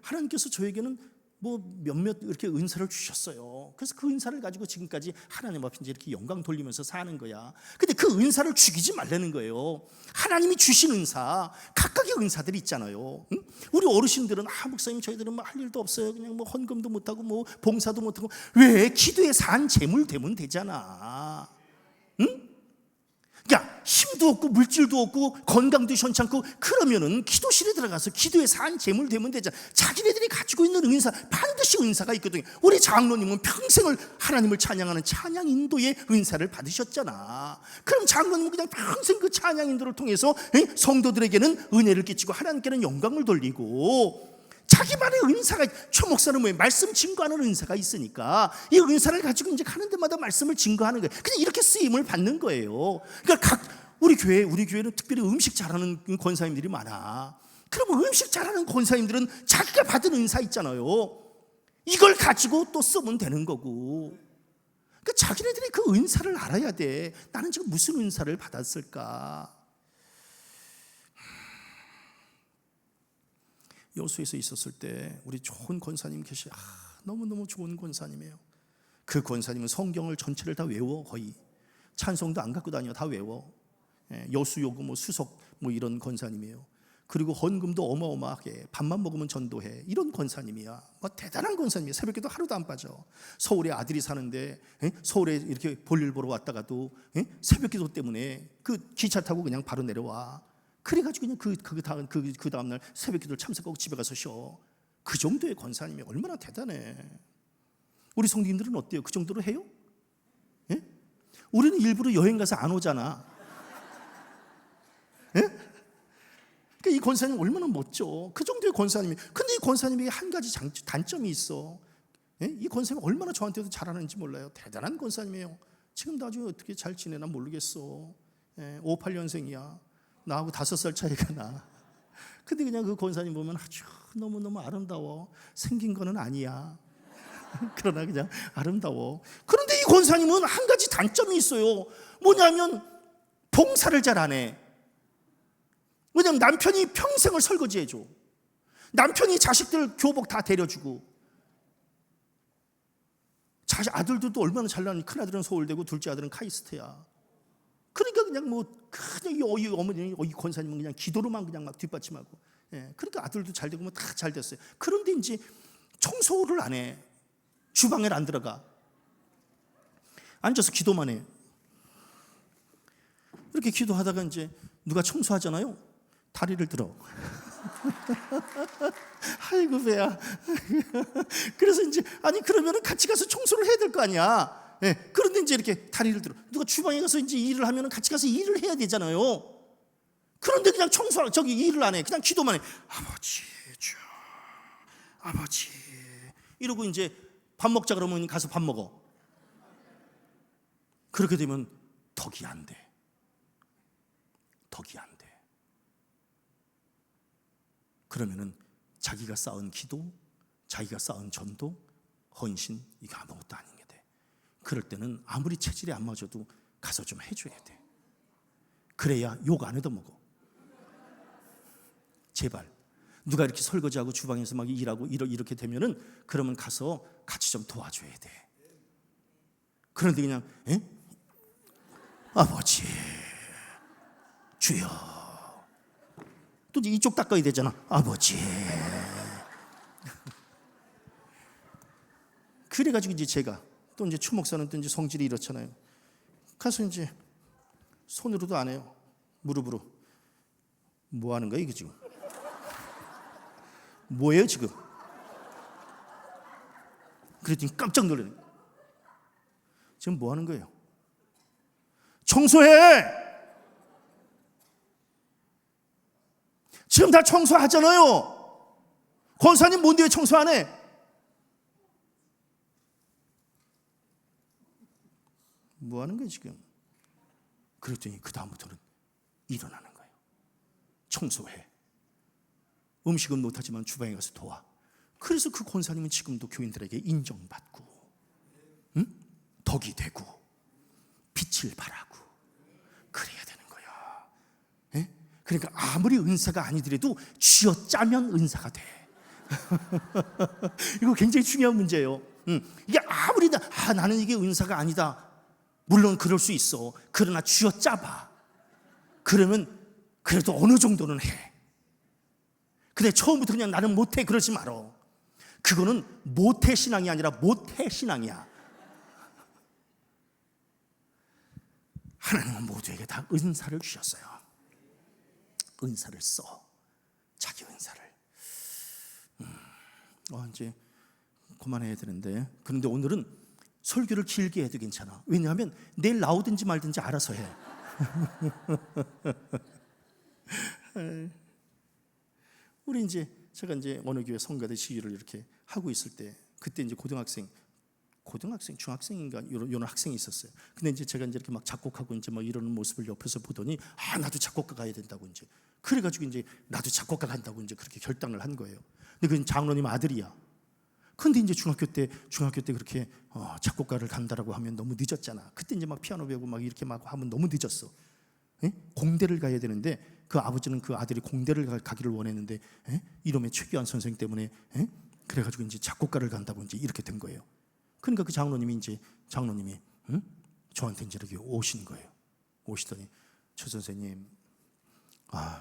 하나님께서 저에게는 뭐 몇몇 이렇게 은사를 주셨어요. 그래서 그 은사를 가지고 지금까지 하나님 앞에 이제 이렇게 영광 돌리면서 사는 거야. 근데 그 은사를 죽이지 말라는 거예요. 하나님이 주신 은사, 각각의 은사들이 있잖아요. 우리 어르신들은 목사님 저희들은 뭐 할 일도 없어요. 그냥 뭐 헌금도 못하고 뭐 봉사도 못하고. 왜? 기도에 산 재물 되면 되잖아. 응? 야, 힘도 없고 물질도 없고 건강도 현찮고 그러면은 기도실에 들어가서 기도에 산 재물 되면 되잖아. 자기네들이 가지고 있는 은사, 반드시 은사가 있거든요. 우리 장로님은 평생을 하나님을 찬양하는 찬양 인도의 은사를 받으셨잖아. 그럼 장로님은 그냥 평생 그 찬양 인도를 통해서 성도들에게는 은혜를 끼치고 하나님께는 영광을 돌리고, 자기만의 은사가, 최 목사는 뭐예요? 말씀 증거하는 은사가 있으니까 이 은사를 가지고 이제 가는 데마다 말씀을 증거하는 거예요. 그냥 이렇게 쓰임을 받는 거예요. 그러니까 우리 교회는 특별히 음식 잘하는 권사님들이 많아. 그러면 음식 잘하는 권사님들은 자기가 받은 은사 있잖아요. 이걸 가지고 또 쓰면 되는 거고. 그러니까 자기네들이 그 은사를 알아야 돼. 나는 지금 무슨 은사를 받았을까? 여수에서 있었을 때 우리 좋은 권사님 계시. 너무너무 좋은 권사님이에요. 그 권사님은 성경을 전체를 다 외워. 거의 찬송도 안 갖고 다녀. 다 외워. 여수 요구 뭐 수석 뭐 이런 권사님이에요. 그리고 헌금도 어마어마하게, 밥만 먹으면 전도해. 이런 권사님이야. 뭐 대단한 권사님이야. 새벽에도 하루도 안 빠져. 서울에 아들이 사는데 서울에 이렇게 볼일 보러 왔다가도 새벽기도 때문에 그 기차 타고 그냥 바로 내려와. 그래가지고 그냥 그 다음날 새벽기도를 참석하고 집에 가서 쉬어. 그 정도의 권사님이 얼마나 대단해. 우리 성도님들은 어때요? 그 정도로 해요? 예? 우리는 일부러 여행 가서 안 오잖아. 예? 그러니까 이 권사님 얼마나 멋져. 그 정도의 권사님이. 근데 이 권사님에게 한 가지 단점이 있어. 예? 이 권사님이 얼마나 저한테도 잘하는지 몰라요. 대단한 권사님이에요. 지금 나중에 어떻게 잘 지내나 모르겠어. 58년생이야. 나하고 5살 차이가 나. 근데 그냥 그 권사님 보면 아주 너무너무 아름다워. 생긴 거는 아니야. 그러나 그냥 아름다워. 그런데 이 권사님은 한 가지 단점이 있어요. 뭐냐면 봉사를 잘 안 해. 왜냐면 남편이 평생을 설거지해줘. 남편이 자식들 교복 다 데려주고, 아들들도 얼마나 잘나는, 큰아들은 서울대고 둘째 아들은 카이스트야. 그러니까 그냥 그냥 이 어머니, 이 권사님은 그냥 기도로만 그냥 막 뒷받침하고, 그러니까 아들도 잘 되고 뭐 다 잘 됐어요. 그런데 이제 청소를 안 해. 주방에 안 들어가. 앉아서 기도만 해. 이렇게 기도하다가 이제 누가 청소하잖아요. 다리를 들어. 아이고 배야. 그래서 이제 그러면은 같이 가서 청소를 해야 될 거 아니야. 그런데 이제 이렇게 다리를 들어. 누가 주방에 가서 이제 일을 하면은 같이 가서 일을 해야 되잖아요. 그런데 그냥 일을 안 해. 그냥 기도만 해. 아버지, 주, 아버지. 이러고 이제 밥 먹자 그러면 가서 밥 먹어. 그렇게 되면 덕이 안 돼. 덕이 안 돼. 그러면은 자기가 쌓은 기도, 자기가 쌓은 전도, 헌신, 이게 아무것도 아닌 게 돼. 그럴 때는 아무리 체질이 안 맞아도 가서 좀 해줘야 돼. 그래야 욕 안 해도 먹어. 제발. 누가 이렇게 설거지하고 주방에서 막 일하고 이렇게 되면은 그러면 가서 같이 좀 도와줘야 돼. 그런데 그냥 아버지, 주여. 또 이쪽 닦아야 되잖아. 아버지. 그래가지고 이제 제가 또 이제 추목사는 또 이제 성질이 이렇잖아요. 가서 이제 손으로도 안 해요. 무릎으로. 뭐 하는 거야 이게 지금? 뭐예요 지금? 그랬더니 깜짝 놀라네. 지금 뭐 하는 거예요? 청소해. 지금 다 청소하잖아요. 권사님 뭔데 왜 청소 안 해? 뭐 하는 거야 지금? 그랬더니 그 다음부터는 일어나는 거예요. 청소해. 음식은 못하지만 주방에 가서 도와. 그래서 그 권사님은 지금도 교인들에게 인정받고, 덕이 되고, 빛을 발하고 그래야 되는 거야. 예? 그러니까 아무리 은사가 아니더라도 쥐어짜면 은사가 돼. 이거 굉장히 중요한 문제예요. 이게 아무리 나는 이게 은사가 아니다. 물론 그럴 수 있어. 그러나 쥐어짜봐. 그러면 그래도 어느 정도는 해. 근데 처음부터 그냥 나는 못해 그러지 말어. 그거는 못해 신앙이 아니라 못해 신앙이야. 하나님은 모두에게 다 은사를 주셨어요. 은사를 써. 자기 은사를. 이제 그만해야 되는데, 그런데 오늘은 설교를 길게 해도 괜찮아. 왜냐하면 내일 나오든지 말든지 알아서 해. 우리 제가 어느 교회 성가대 시위를 이렇게 하고 있을 때, 그때 고등학생, 중학생인가 이런 학생이 있었어요. 근데 제가 이렇게 막 작곡하고 막 이러는 모습을 옆에서 보더니 나도 작곡가 가야 된다고 그래가지고 나도 작곡가 간다고 그렇게 결단을 한 거예요. 근데 그건 장로님 아들이야. 근데 중학교 때 그렇게 작곡가를 간다라고 하면 너무 늦었잖아. 그때 막 피아노 배우고 막 이렇게 막 하면 너무 늦었어. 예? 공대를 가야 되는데 그 아버지는 그 아들이 공대를 가기를 원했는데 이름의 최규환 선생 때문에 그래가지고 작곡가를 간다고 이렇게 된 거예요. 그러니까 그 장로님이 저한테 이렇게 오신 거예요. 오시더니 최 선생님,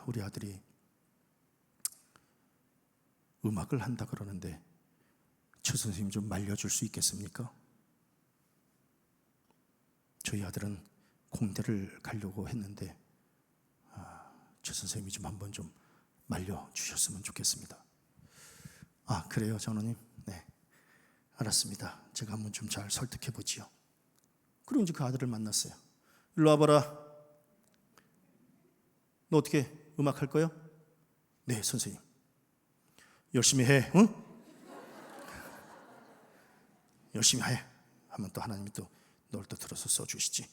우리 아들이 음악을 한다 그러는데 최 선생님 좀 말려줄 수 있겠습니까? 저희 아들은 공대를 가려고 했는데 최 선생님이 좀 한번 좀 말려주셨으면 좋겠습니다. 그래요 장로님? 네, 알았습니다. 제가 한번 좀 잘 설득해 보지요. 그리고 그 아들을 만났어요. 일로 와봐라. 너 어떻게 음악 할 거야? 네 선생님. 열심히 해. 응? 열심히 해. 하면 또 하나님이 또 널 또 들어서 써주시지.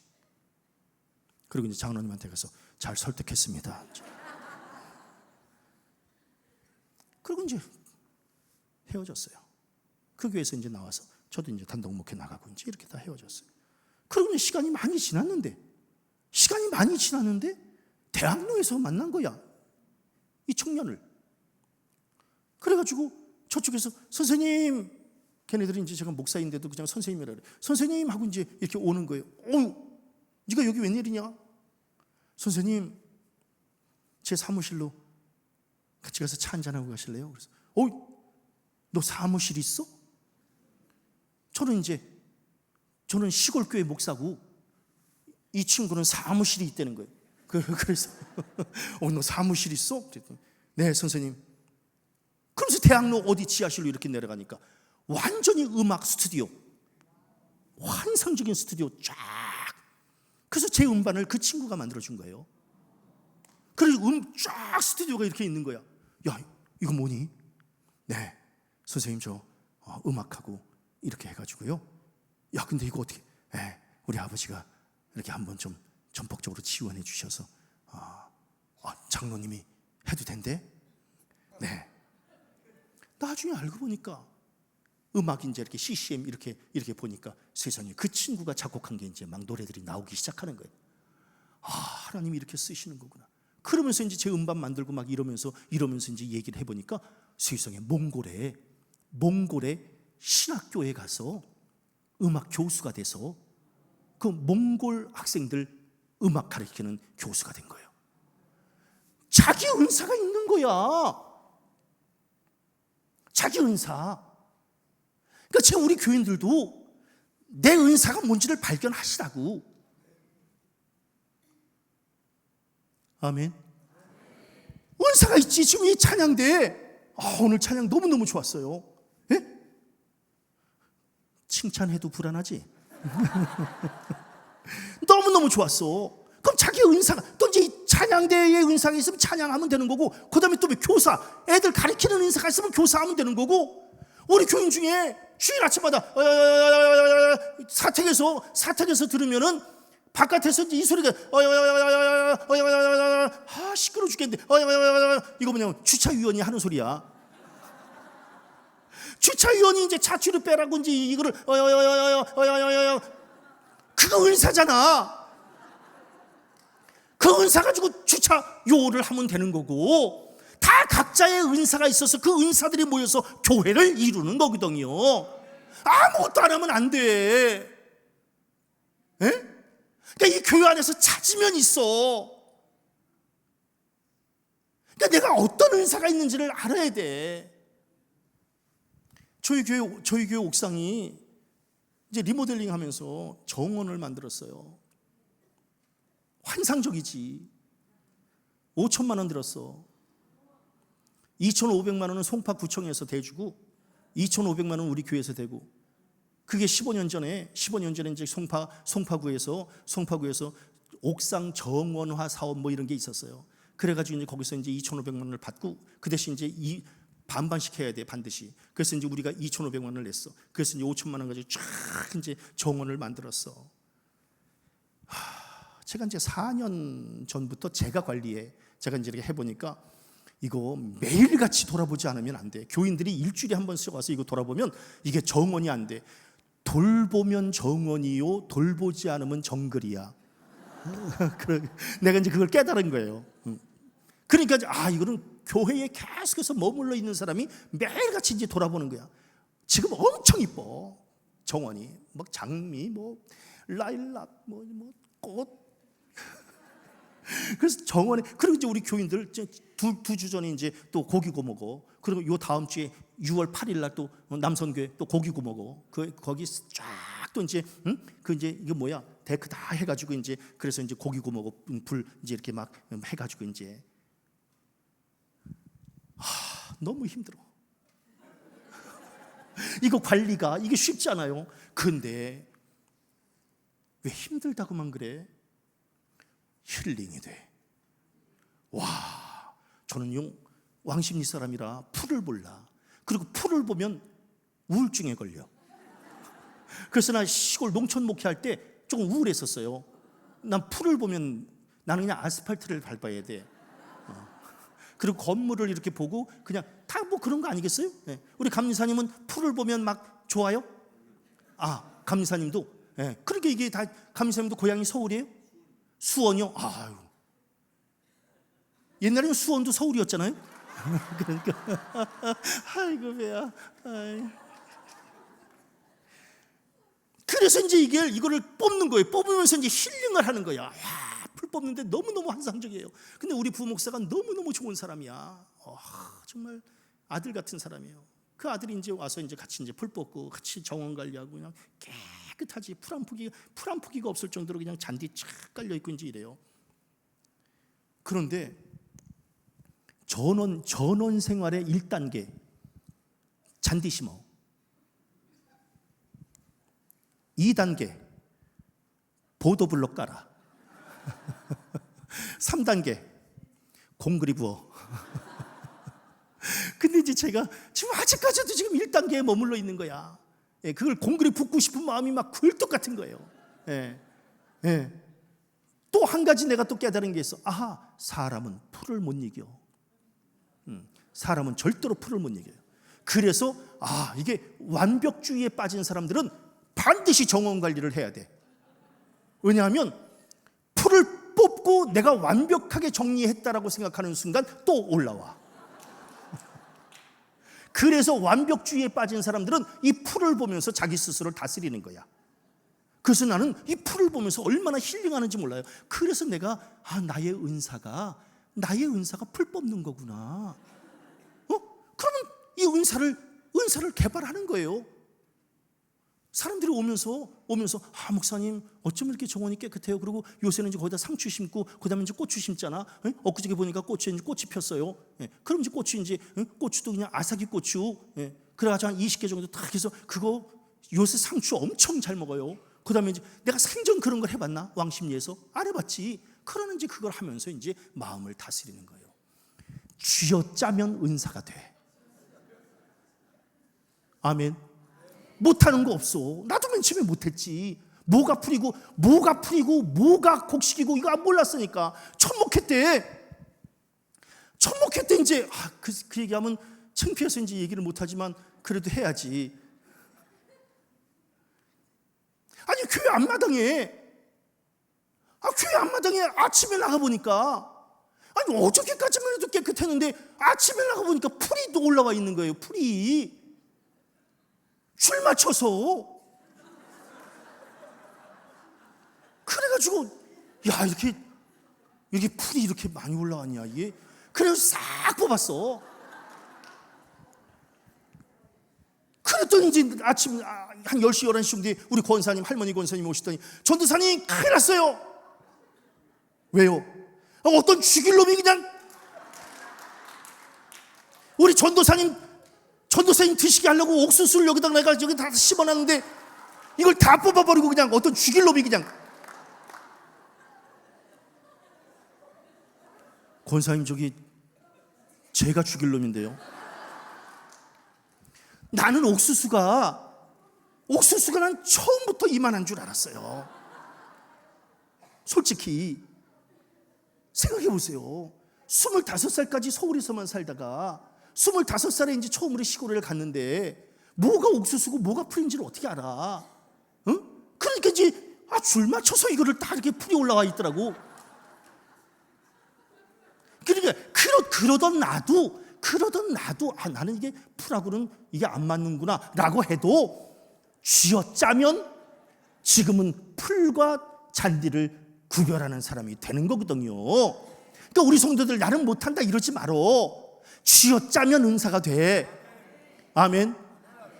그리고 장로님한테 가서 잘 설득했습니다. 그리고 헤어졌어요. 그 교회에서 나와서 저도 단독 목회 나가고 이렇게 다 헤어졌어요. 그리고 시간이 많이 지났는데 대학로에서 만난 거야. 이 청년을. 그래가지고 저쪽에서 선생님, 걔네들이 제가 목사인데도 그냥 선생님이라 그래. 선생님 하고 이렇게 오는 거예요. 네가 여기 웬일이냐? 선생님, 제 사무실로 같이 가서 차 한잔하고 가실래요? 그래서 너 사무실 있어? 저는 시골 교회 목사고 이 친구는 사무실이 있다는 거예요. 그래서 너 사무실 있어? 그랬더니 네 선생님. 그러면서 대학로 어디 지하실로 이렇게 내려가니까 완전히 음악 스튜디오, 환상적인 스튜디오 쫙. 그래서 제 음반을 그 친구가 만들어준 거예요. 그래서 쫙 스튜디오가 이렇게 있는 거야. 야, 이거 뭐니? 네, 선생님 저 음악하고 이렇게 해가지고요. 야, 근데 이거 어떻게? 네, 우리 아버지가 이렇게 한번 좀 전폭적으로 지원해 주셔서 장로님이 해도 된대? 네. 나중에 알고 보니까 음악 이렇게 CCM 이렇게 보니까 세상에 그 친구가 작곡한 게 막 노래들이 나오기 시작하는 거예요. 하나님이 이렇게 쓰시는 거구나. 그러면서 제 음반 만들고 막 이러면서 얘기를 해보니까 세상에 몽골에 신학교에 가서 음악 교수가 돼서 그 몽골 학생들 음악 가르치는 교수가 된 거예요. 자기 은사가 있는 거야. 자기 은사. 그러니까 지금 우리 교인들도 내 은사가 뭔지를 발견하시라고. 아멘. 은사가 있지. 지금 이 찬양대 오늘 찬양 너무너무 좋았어요. 예? 칭찬해도 불안하지? 너무너무 좋았어. 그럼 자기 은사가 또 이제 찬양대의 은사가 있으면 찬양하면 되는 거고, 그 다음에 또 교사, 애들 가르치는 은사가 있으면 교사하면 되는 거고. 우리 교인 중에 주일 아침마다 사택에서 들으면은 바깥에서 이제 이 소리가 시끄러워 죽겠는데 이거 뭐냐면 주차위원이 하는 소리야. 주차위원이 이제 차주를 빼라고 이제 이거를 그거 은사잖아. 그 은사 가지고 주차요를 하면 되는 거고, 다 각자의 은사가 있어서 그 은사들이 모여서 교회를 이루는 거거든요. 아무것도 안 하면 안 돼. 에? 그러니까 이 교회 안에서 찾으면 있어. 그러니까 내가 어떤 은사가 있는지를 알아야 돼. 저희 교회 옥상이 이제 리모델링 하면서 정원을 만들었어요. 환상적이지. 5천만 원 들었어. 2,500만 원은 송파구청에서 대주고 2,500만 원은 우리 교회에서 대고, 그게 15년 전에 이제 송파구에서 옥상 정원화 사업 뭐 이런 게 있었어요. 그래가지고 이제 거기서 이제 2,500만 원을 받고, 그 대신 이제 반반씩 해야 돼, 반드시. 그래서 이제 우리가 2,500만 원을 냈어. 그래서 이제 5천만 원 가지고 쫙 이제 정원을 만들었어. 제가 이제 4년 전부터 제가 관리해. 제가 이제 이렇게 해보니까 이거 매일같이 돌아보지 않으면 안 돼. 교인들이 일주일에 한 번씩 와서 이거 돌아보면 이게 정원이 안 돼. 돌보면 정원이요, 돌보지 않으면 정글이야. 내가 이제 그걸 깨달은 거예요. 그러니까 이거는 교회에 계속해서 머물러 있는 사람이 매일같이 이제 돌아보는 거야. 지금 엄청 이뻐 정원이, 뭐 장미, 뭐 라일락, 뭐 꽃. 그래서 정원에, 그리고 이제 우리 교인들 두 주 전에 이제 또 고기 구워 먹어. 그리고 요 다음 주에 6월 8일 날 또 남선교회 또 고기 구워 먹어. 거기 쫙 또 이제 그 이제 이게 뭐야, 데크 다 해가지고 이제, 그래서 이제 고기 구워 먹어. 불 이제 이렇게 막 해가지고 이제 너무 힘들어. 이거 관리가 이게 쉽지 않아요. 근데 왜 힘들다고만 그래? 힐링이 돼. 와, 저는 왕십리 사람이라 풀을 몰라. 그리고 풀을 보면 우울증에 걸려. 그래서 나 시골 농촌 목회할 때 조금 우울했었어요. 난 풀을 보면 나는 그냥 아스팔트를 밟아야 돼. 그리고 건물을 이렇게 보고 그냥 다 뭐 그런 거 아니겠어요? 네. 우리 감리사님은 풀을 보면 막 좋아요? 감리사님도. 네. 그러니까 이게 다, 감리사님도 고향이 서울이에요? 수원이요? 옛날에는 수원도 서울이었잖아요. 그러니까 아이고 배야. 그래서 이제 이거를 뽑는 거예요. 뽑으면서 이제 힐링을 하는 거야. 풀 뽑는데 너무너무 환상적이에요. 근데 우리 부목사가 너무너무 좋은 사람이야. 정말 아들 같은 사람이에요. 그 아들이 이제 와서 이제 같이 이제 풀 뽑고 같이 정원 관리하고 그냥 깨끗하지. 풀 한 푸기가 없을 정도로 그냥 잔디 착 깔려 있고 이제 이래요. 그런데 전원 생활의 1단계, 잔디 심어. 2단계, 보도블록 깔아. 3단계, 공그리 부어. 근데 이제 제가 지금 아직까지도 지금 1단계에 머물러 있는 거야. 그걸 공그리 붓고 싶은 마음이 막 굴뚝 같은 거예요. 또 한 가지 내가 또 깨달은 게 있어. 사람은 풀을 못 이겨. 사람은 절대로 풀을 못 이겨요. 그래서 이게 완벽주의에 빠진 사람들은 반드시 정원 관리를 해야 돼. 왜냐하면 풀을 뽑고 내가 완벽하게 정리했다라고 생각하는 순간 또 올라와. 그래서 완벽주의에 빠진 사람들은 이 풀을 보면서 자기 스스로를 다스리는 거야. 그래서 나는 이 풀을 보면서 얼마나 힐링하는지 몰라요. 그래서 내가 나의 은사가 풀 뽑는 거구나. 그러면 이 은사를 개발하는 거예요. 사람들이 오면서 목사님 어쩜 이렇게 정원이 깨끗해요. 그리고 요새는 이제 거기다 상추 심고 그다음에 이제 고추 심잖아. 엊그저께 보니까 꽃이 폈어요. 그럼 이제 고추도 그냥 아삭이 고추. 그래가지고 한 20개 정도 딱 해서 그거 요새 상추 엄청 잘 먹어요. 그다음에 이제 내가 생전 그런 걸 해봤나? 왕십리에서 안 해봤지. 그러는 이제 그걸 하면서 이제 마음을 다스리는 거예요. 쥐어짜면 은사가 돼. 아멘. 못하는 거 없어. 나도 맨 처음에 못했지. 뭐가 풀이고 뭐가 곡식이고 이거 안 몰랐으니까 천목회 때 이제 그 얘기하면 창피해서 이제 얘기를 못하지만 그래도 해야지. 아니 교회 앞마당에 아침에 나가보니까 아니 어저께까지만 해도 깨끗했는데 아침에 나가보니까 풀이 또 올라와 있는 거예요. 풀이 줄 맞춰서. 그래가지고 야 이렇게 풀이 이렇게 많이 올라왔냐 이게. 그래서 싹 뽑았어. 그랬더니 이제 아침 한 10시 11시쯤 뒤에 우리 권사님 할머니 권사님 오시더니 전도사님 큰일 났어요. 왜요? 어떤 죽일 놈이 그냥 우리 전도사님 드시게 하려고 옥수수를 여기다가 내가 여기 다 심어놨는데 이걸 다 뽑아버리고 그냥 어떤 죽일 놈이 그냥. 권사님 저기 제가 죽일 놈인데요. 나는 옥수수가 난 처음부터 이만한 줄 알았어요. 솔직히 생각해 보세요. 25살까지 서울에서만 살다가 25살에 이제 처음으로 시골을 갔는데 뭐가 옥수수고 뭐가 풀인지를 어떻게 알아? 응? 그러니까 이제 줄 맞춰서 이거를 다 이렇게 풀이 올라와 있더라고. 그러니까 그러던 나도 나는 이게 풀하고는 이게 안 맞는구나 라고 해도 쥐어짜면 지금은 풀과 잔디를 구별하는 사람이 되는 거거든요. 그러니까 우리 성도들 나는 못한다 이러지 말어. 쥐어짜면 은사가 돼. 아멘.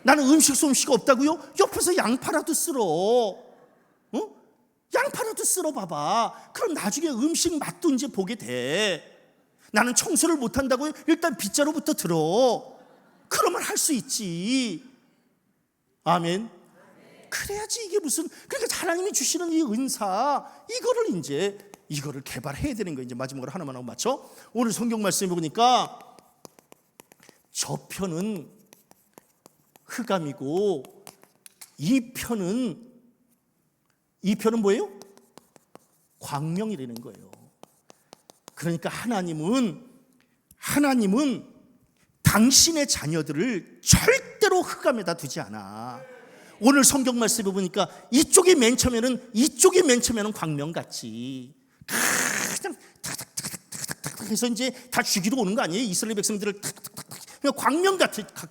나는 음식 솜씨가 없다고요? 옆에서 양파라도 쓸어. 양파라도 쓸어 봐봐. 그럼 나중에 음식 맛도 이제 보게 돼. 나는 청소를 못한다고요? 일단 빗자루부터 들어. 그러면 할 수 있지. 아멘. 그래야지 이게 무슨. 그러니까 하나님이 주시는 이 은사 이거를 개발해야 되는 거예요. 이제 마지막으로 하나만 하고 마쳐. 오늘 성경 말씀해 보니까 저 편은 흑암이고 이 편은 뭐예요? 광명이라는 거예요. 그러니까 하나님은 당신의 자녀들을 절대로 흑암에다 두지 않아. 오늘 성경 말씀해 보니까 이쪽이 맨 처음에는 광명같이 그냥 탁탁탁탁탁탁 해서 이제 다 죽이러 오는 거 아니에요? 이스라엘 백성들을 탁탁탁탁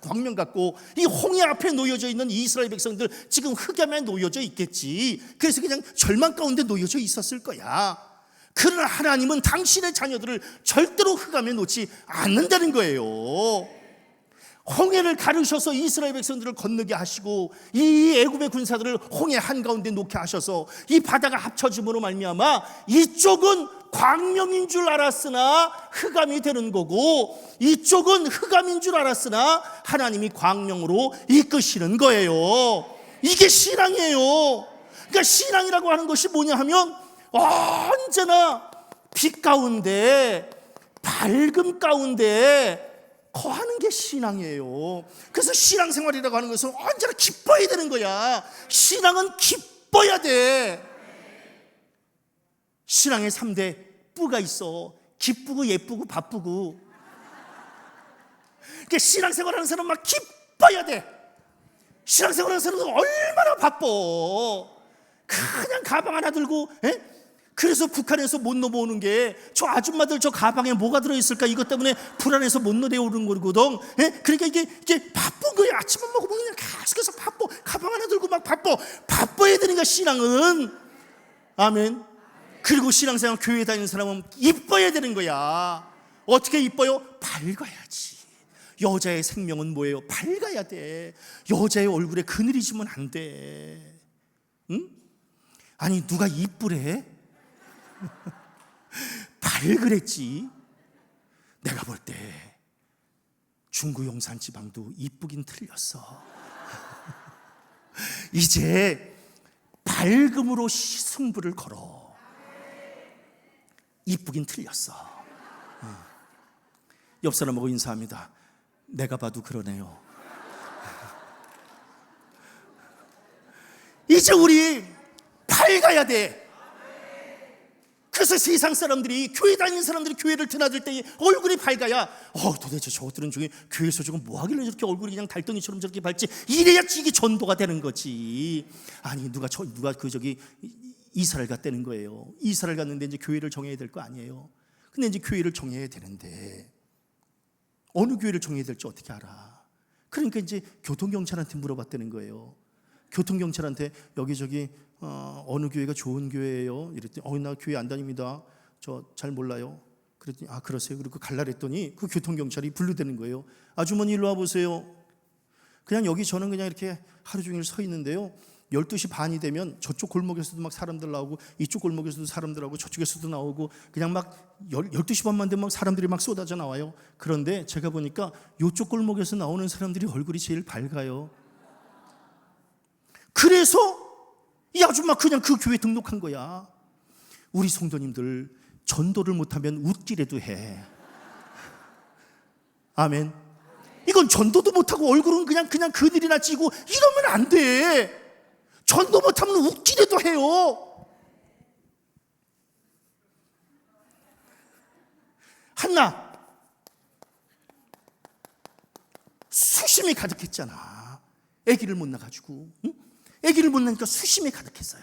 광명 같고 이 홍해 앞에 놓여져 있는 이스라엘 백성들 지금 흑암에 놓여져 있겠지. 그래서 그냥 절망 가운데 놓여져 있었을 거야. 그러나 하나님은 당신의 자녀들을 절대로 흑암에 놓지 않는다는 거예요. 홍해를 가르셔서 이스라엘 백성들을 건너게 하시고 이 애굽의 군사들을 홍해 한가운데 놓게 하셔서 이 바다가 합쳐짐으로 말미암아 이쪽은 광명인 줄 알았으나 흑암이 되는 거고 이쪽은 흑암인 줄 알았으나 하나님이 광명으로 이끄시는 거예요. 이게 신앙이에요. 그러니까 신앙이라고 하는 것이 뭐냐 하면 언제나 빛 가운데 밝음 가운데 거하는 게 신앙이에요. 그래서 신앙생활이라고 하는 것은 언제나 기뻐야 되는 거야. 신앙은 기뻐야 돼. 신앙의 3대 뿌가 있어. 기쁘고 예쁘고 바쁘고. 그러니까 신앙생활하는 사람은 막 기뻐야 돼. 신앙생활하는 사람은 얼마나 바빠. 그냥 가방 하나 들고 그래서 북한에서 못 넘어오는 게 저 아줌마들 저 가방에 뭐가 들어있을까 이것 때문에 불안해서 못 내려오는 거거든. 그러니까 이게 바쁜 거야. 아침만 먹으면 그냥 계속해서 바빠. 가방 하나 들고 막 바빠야 되니까 신앙은. 아멘. 그리고 신앙생활 교회 다니는 사람은 이뻐야 되는 거야. 어떻게 이뻐요? 밝아야지. 여자의 생명은 뭐예요? 밝아야 돼. 여자의 얼굴에 그늘이 지면 안 돼. 응? 아니 누가 이쁘래? 밝으랬지. 내가 볼 때 중구 용산 지방도 이쁘긴 틀렸어. 이제 밝음으로 승부를 걸어. 이쁘긴 틀렸어. 옆 사람하고 인사합니다. 내가 봐도 그러네요. 이제 우리 밝아야 돼. 그래서 세상 사람들이, 교회 다니는 사람들이 교회를 드나들 때 얼굴이 밝아야 도대체 저것들은 중에 교회에서 지금 뭐 하길래 저렇게 얼굴이 그냥 달덩이처럼 저렇게 밝지, 이래야 이게 전도가 되는 거지. 아니 누가 이스라엘 갔다는 거예요. 이스라엘 갔는데 이제 교회를 정해야 될 거 아니에요. 근데 이제 교회를 정해야 되는데 어느 교회를 정해야 될지 어떻게 알아? 그러니까 이제 교통경찰한테 물어봤다는 거예요. 교통경찰한테 여기저기 어느 교회가 좋은 교회예요? 이랬더니 나 교회 안 다닙니다. 저 잘 몰라요. 그랬더니 그러세요. 그리고 갈라 그랬더니 그 교통경찰이 분류되는 거예요. 아주머니 일로 와보세요. 그냥 여기 저는 그냥 이렇게 하루 종일 서 있는데요, 12시 반이 되면 저쪽 골목에서도 막 사람들 나오고 이쪽 골목에서도 사람들 나오고 저쪽에서도 나오고 그냥 막 12시 반만 되면 막 사람들이 막 쏟아져 나와요. 그런데 제가 보니까 이쪽 골목에서 나오는 사람들이 얼굴이 제일 밝아요. 그래서 이 아줌마 그냥 그 교회 등록한 거야. 우리 성도님들 전도를 못하면 웃기라도 해. 아멘. 이건 전도도 못하고 얼굴은 그냥 그늘이나 찌고 이러면 안 돼. 전도 못하면 웃기라도 해요. 한나 수심이 가득했잖아. 아기를 못 낳아가지고, 응? 아기를 못 낳으니까 수심이 가득했어요.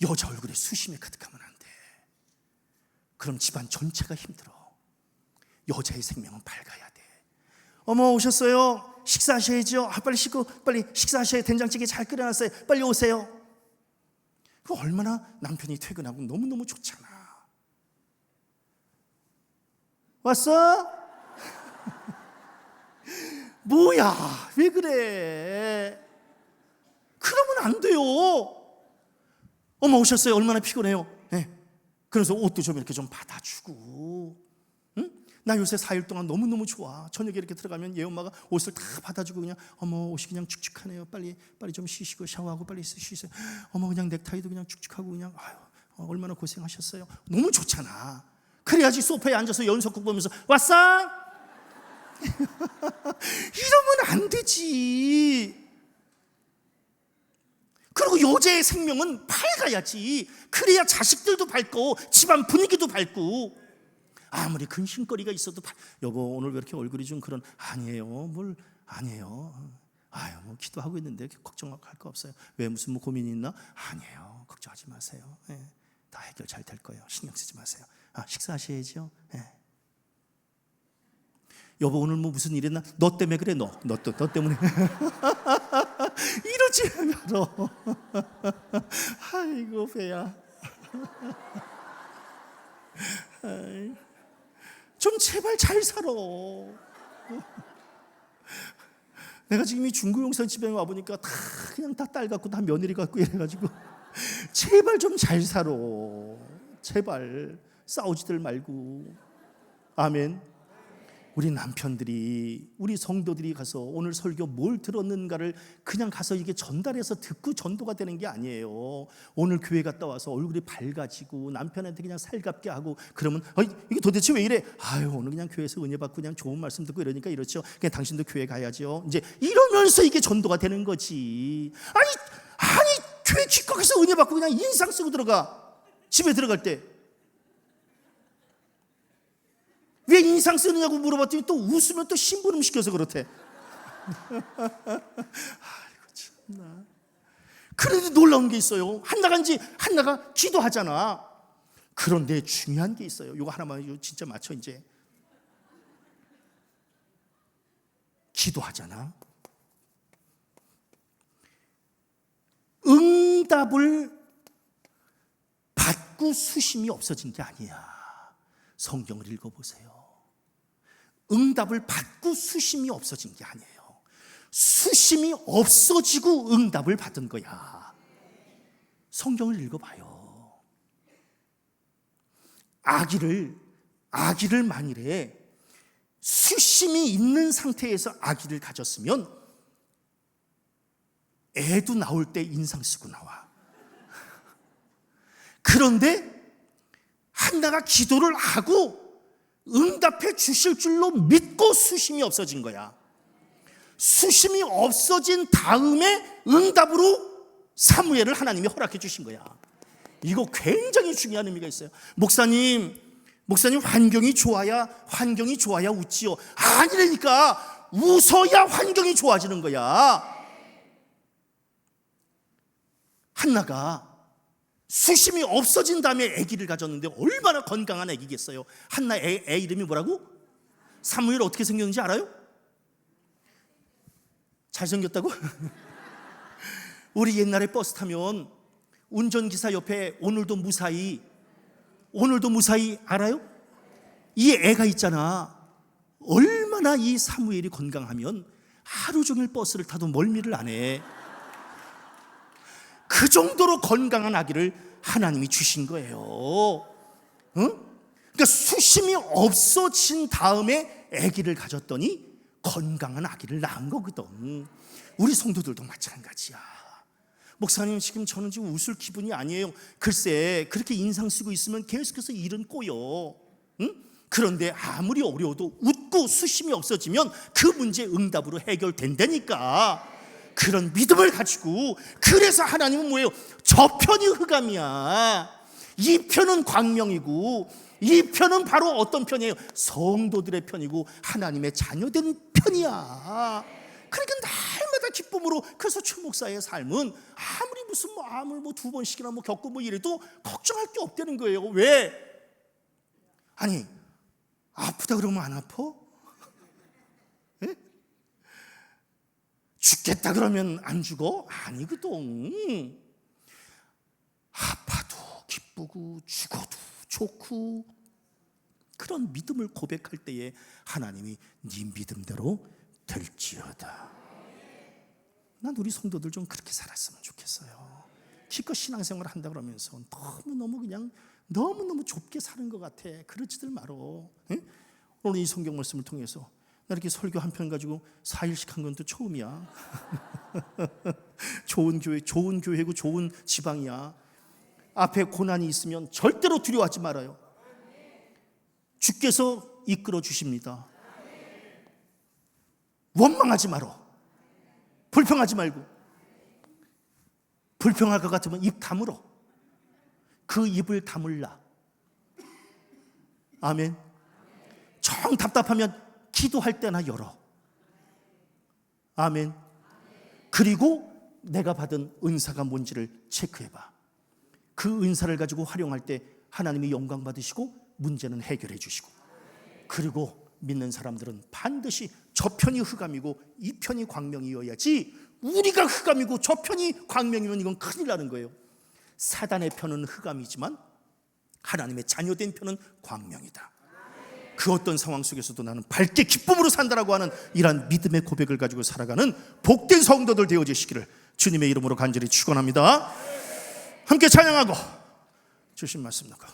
여자 얼굴에 수심이 가득하면 안 돼. 그럼 집안 전체가 힘들어. 여자의 생명은 밝아야 돼. 어머 오셨어요? 식사하셔야죠. 빨리 씻고 빨리 식사하셔야, 된장찌개 잘 끓여놨어요. 빨리 오세요. 그 얼마나 남편이 퇴근하고 너무너무 좋잖아. 왔어? 뭐야 왜 그래? 그러면 안 돼요. 어머 오셨어요? 얼마나 피곤해요. 네. 그래서 옷도 좀 이렇게 좀 받아주고, 응? 나 요새 4일 동안 너무너무 좋아. 저녁에 이렇게 들어가면 얘 엄마가 옷을 다 받아주고 그냥 어머 옷이 그냥 축축하네요. 빨리 좀 쉬시고 샤워하고 빨리 쉬세요. 어머 그냥 넥타이도 그냥 축축하고 그냥 얼마나 고생하셨어요. 너무 좋잖아. 그래야지 소파에 앉아서 연속극 보면서 왔어? 이러면 안 되지. 그리고 여자의 생명은 밝아야지. 그래야 자식들도 밝고 집안 분위기도 밝고. 아무리 근심거리가 있어도 여보 오늘 왜 이렇게 얼굴이 좀 그런. 아니에요. 뭘 아니에요. 뭐 기도하고 있는데 걱정할 거 없어요. 왜 무슨 뭐 고민이 있나? 아니에요. 걱정하지 마세요. 네. 다 해결 잘 될 거예요. 신경 쓰지 마세요. 식사하셔야죠. 네. 여보 오늘 뭐 무슨 일 했나? 너 때문에 그래. 너 때문에. 이러지 말어. 아이고 배야. 좀 제발 잘 살아. 내가 지금 이 중구용산 집에 와보니까 다 그냥 다 딸 같고 다 며느리 같고 이래가지고 제발 좀 잘 살아. 제발 싸우지들 말고. 아멘. 우리 남편들이, 우리 성도들이 가서 오늘 설교 뭘 들었는가를 그냥 가서 이게 전달해서 듣고 전도가 되는 게 아니에요. 오늘 교회 갔다 와서 얼굴이 밝아지고 남편한테 그냥 살갑게 하고 그러면 이게 도대체 왜 이래? 오늘 그냥 교회에서 은혜 받고 그냥 좋은 말씀 듣고 이러니까 이렇죠. 그냥 당신도 교회 가야죠. 이제 이러면서 이게 전도가 되는 거지. 아니 교회 기껏해서 은혜 받고 그냥 인상 쓰고 들어가. 집에 들어갈 때 왜 인상 쓰느냐고 물어봤더니 또 웃으면 또 심부름 시켜서 그렇대. 아이고 참나. 그래도 놀라운 게 있어요. 한나가 기도하잖아. 그런데 중요한 게 있어요. 이거 하나만 진짜 맞춰. 이제 기도하잖아. 응답을 받고 수심이 없어진 게 아니야. 성경을 읽어보세요. 응답을 받고 수심이 없어진 게 아니에요. 수심이 없어지고 응답을 받은 거야. 성경을 읽어봐요. 아기를 만일에 수심이 있는 상태에서 아기를 가졌으면 애도 나올 때 인상 쓰고 나와. 그런데 한나가 기도를 하고 응답해 주실 줄로 믿고 수심이 없어진 거야. 수심이 없어진 다음에 응답으로 사무엘을 하나님이 허락해 주신 거야. 이거 굉장히 중요한 의미가 있어요. 목사님 환경이 좋아야 웃지요. 아니라니까. 웃어야 환경이 좋아지는 거야. 한나가 수심이 없어진 다음에 아기를 가졌는데 얼마나 건강한 아기겠어요. 한나 애 이름이 뭐라고? 사무엘 어떻게 생겼는지 알아요? 잘생겼다고? 우리 옛날에 버스 타면 운전기사 옆에 오늘도 무사히 알아요? 이 애가 있잖아. 얼마나 이 사무엘이 건강하면 하루 종일 버스를 타도 멀미를 안 해. 그 정도로 건강한 아기를 하나님이 주신 거예요. 응? 그러니까 수심이 없어진 다음에 아기를 가졌더니 건강한 아기를 낳은 거거든. 우리 성도들도 마찬가지야. 목사님 지금 저는 지금 웃을 기분이 아니에요. 글쎄 그렇게 인상 쓰고 있으면 계속해서 일은 꼬여. 응? 그런데 아무리 어려워도 웃고 수심이 없어지면 그 문제 응답으로 해결된다니까. 그런 믿음을 가지고, 그래서 하나님은 뭐예요? 저 편이 흑암이야, 이 편은 광명이고, 이 편은 바로 어떤 편이에요? 성도들의 편이고 하나님의 자녀된 편이야. 그러니까 날마다 기쁨으로. 그래서 최 목사의 삶은 아무리 무슨 암을 두 번씩이나 겪고 이래도 걱정할 게 없다는 거예요. 왜? 아니 아프다 그러면 안 아파? 예? 죽겠다 그러면 안 죽어? 아니거든. 아파도 기쁘고 죽어도 좋고, 그런 믿음을 고백할 때에 하나님이 네 믿음대로 될지어다. 난 우리 성도들 좀 그렇게 살았으면 좋겠어요. 기껏 신앙생활을 한다 그러면서 너무너무 좁게 사는 것 같아. 그러지들 말어. 응? 오늘 이 성경 말씀을 통해서 나 이렇게 설교 한 편 가지고 4일씩 한 건 또 처음이야. 좋은 교회고 좋은 지방이야. 앞에 고난이 있으면 절대로 두려워하지 말아요. 주께서 이끌어 주십니다. 원망하지 말어. 불평하지 말고. 불평할 것 같으면 입 다물어. 그 입을 다물라. 아멘. 정 답답하면 기도할 때나 열어. 아멘. 그리고 내가 받은 은사가 뭔지를 체크해봐. 그 은사를 가지고 활용할 때 하나님이 영광 받으시고 문제는 해결해 주시고, 그리고 믿는 사람들은 반드시 저 편이 흑암이고 이 편이 광명이어야지, 우리가 흑암이고 저 편이 광명이면 이건 큰일 나는 거예요. 사단의 편은 흑암이지만 하나님의 자녀된 편은 광명이다. 그 어떤 상황 속에서도 나는 밝게 기쁨으로 산다라고 하는 이러한 믿음의 고백을 가지고 살아가는 복된 성도들 되어지시기를 주님의 이름으로 간절히 축원합니다. 함께 찬양하고 주신 말씀 나가.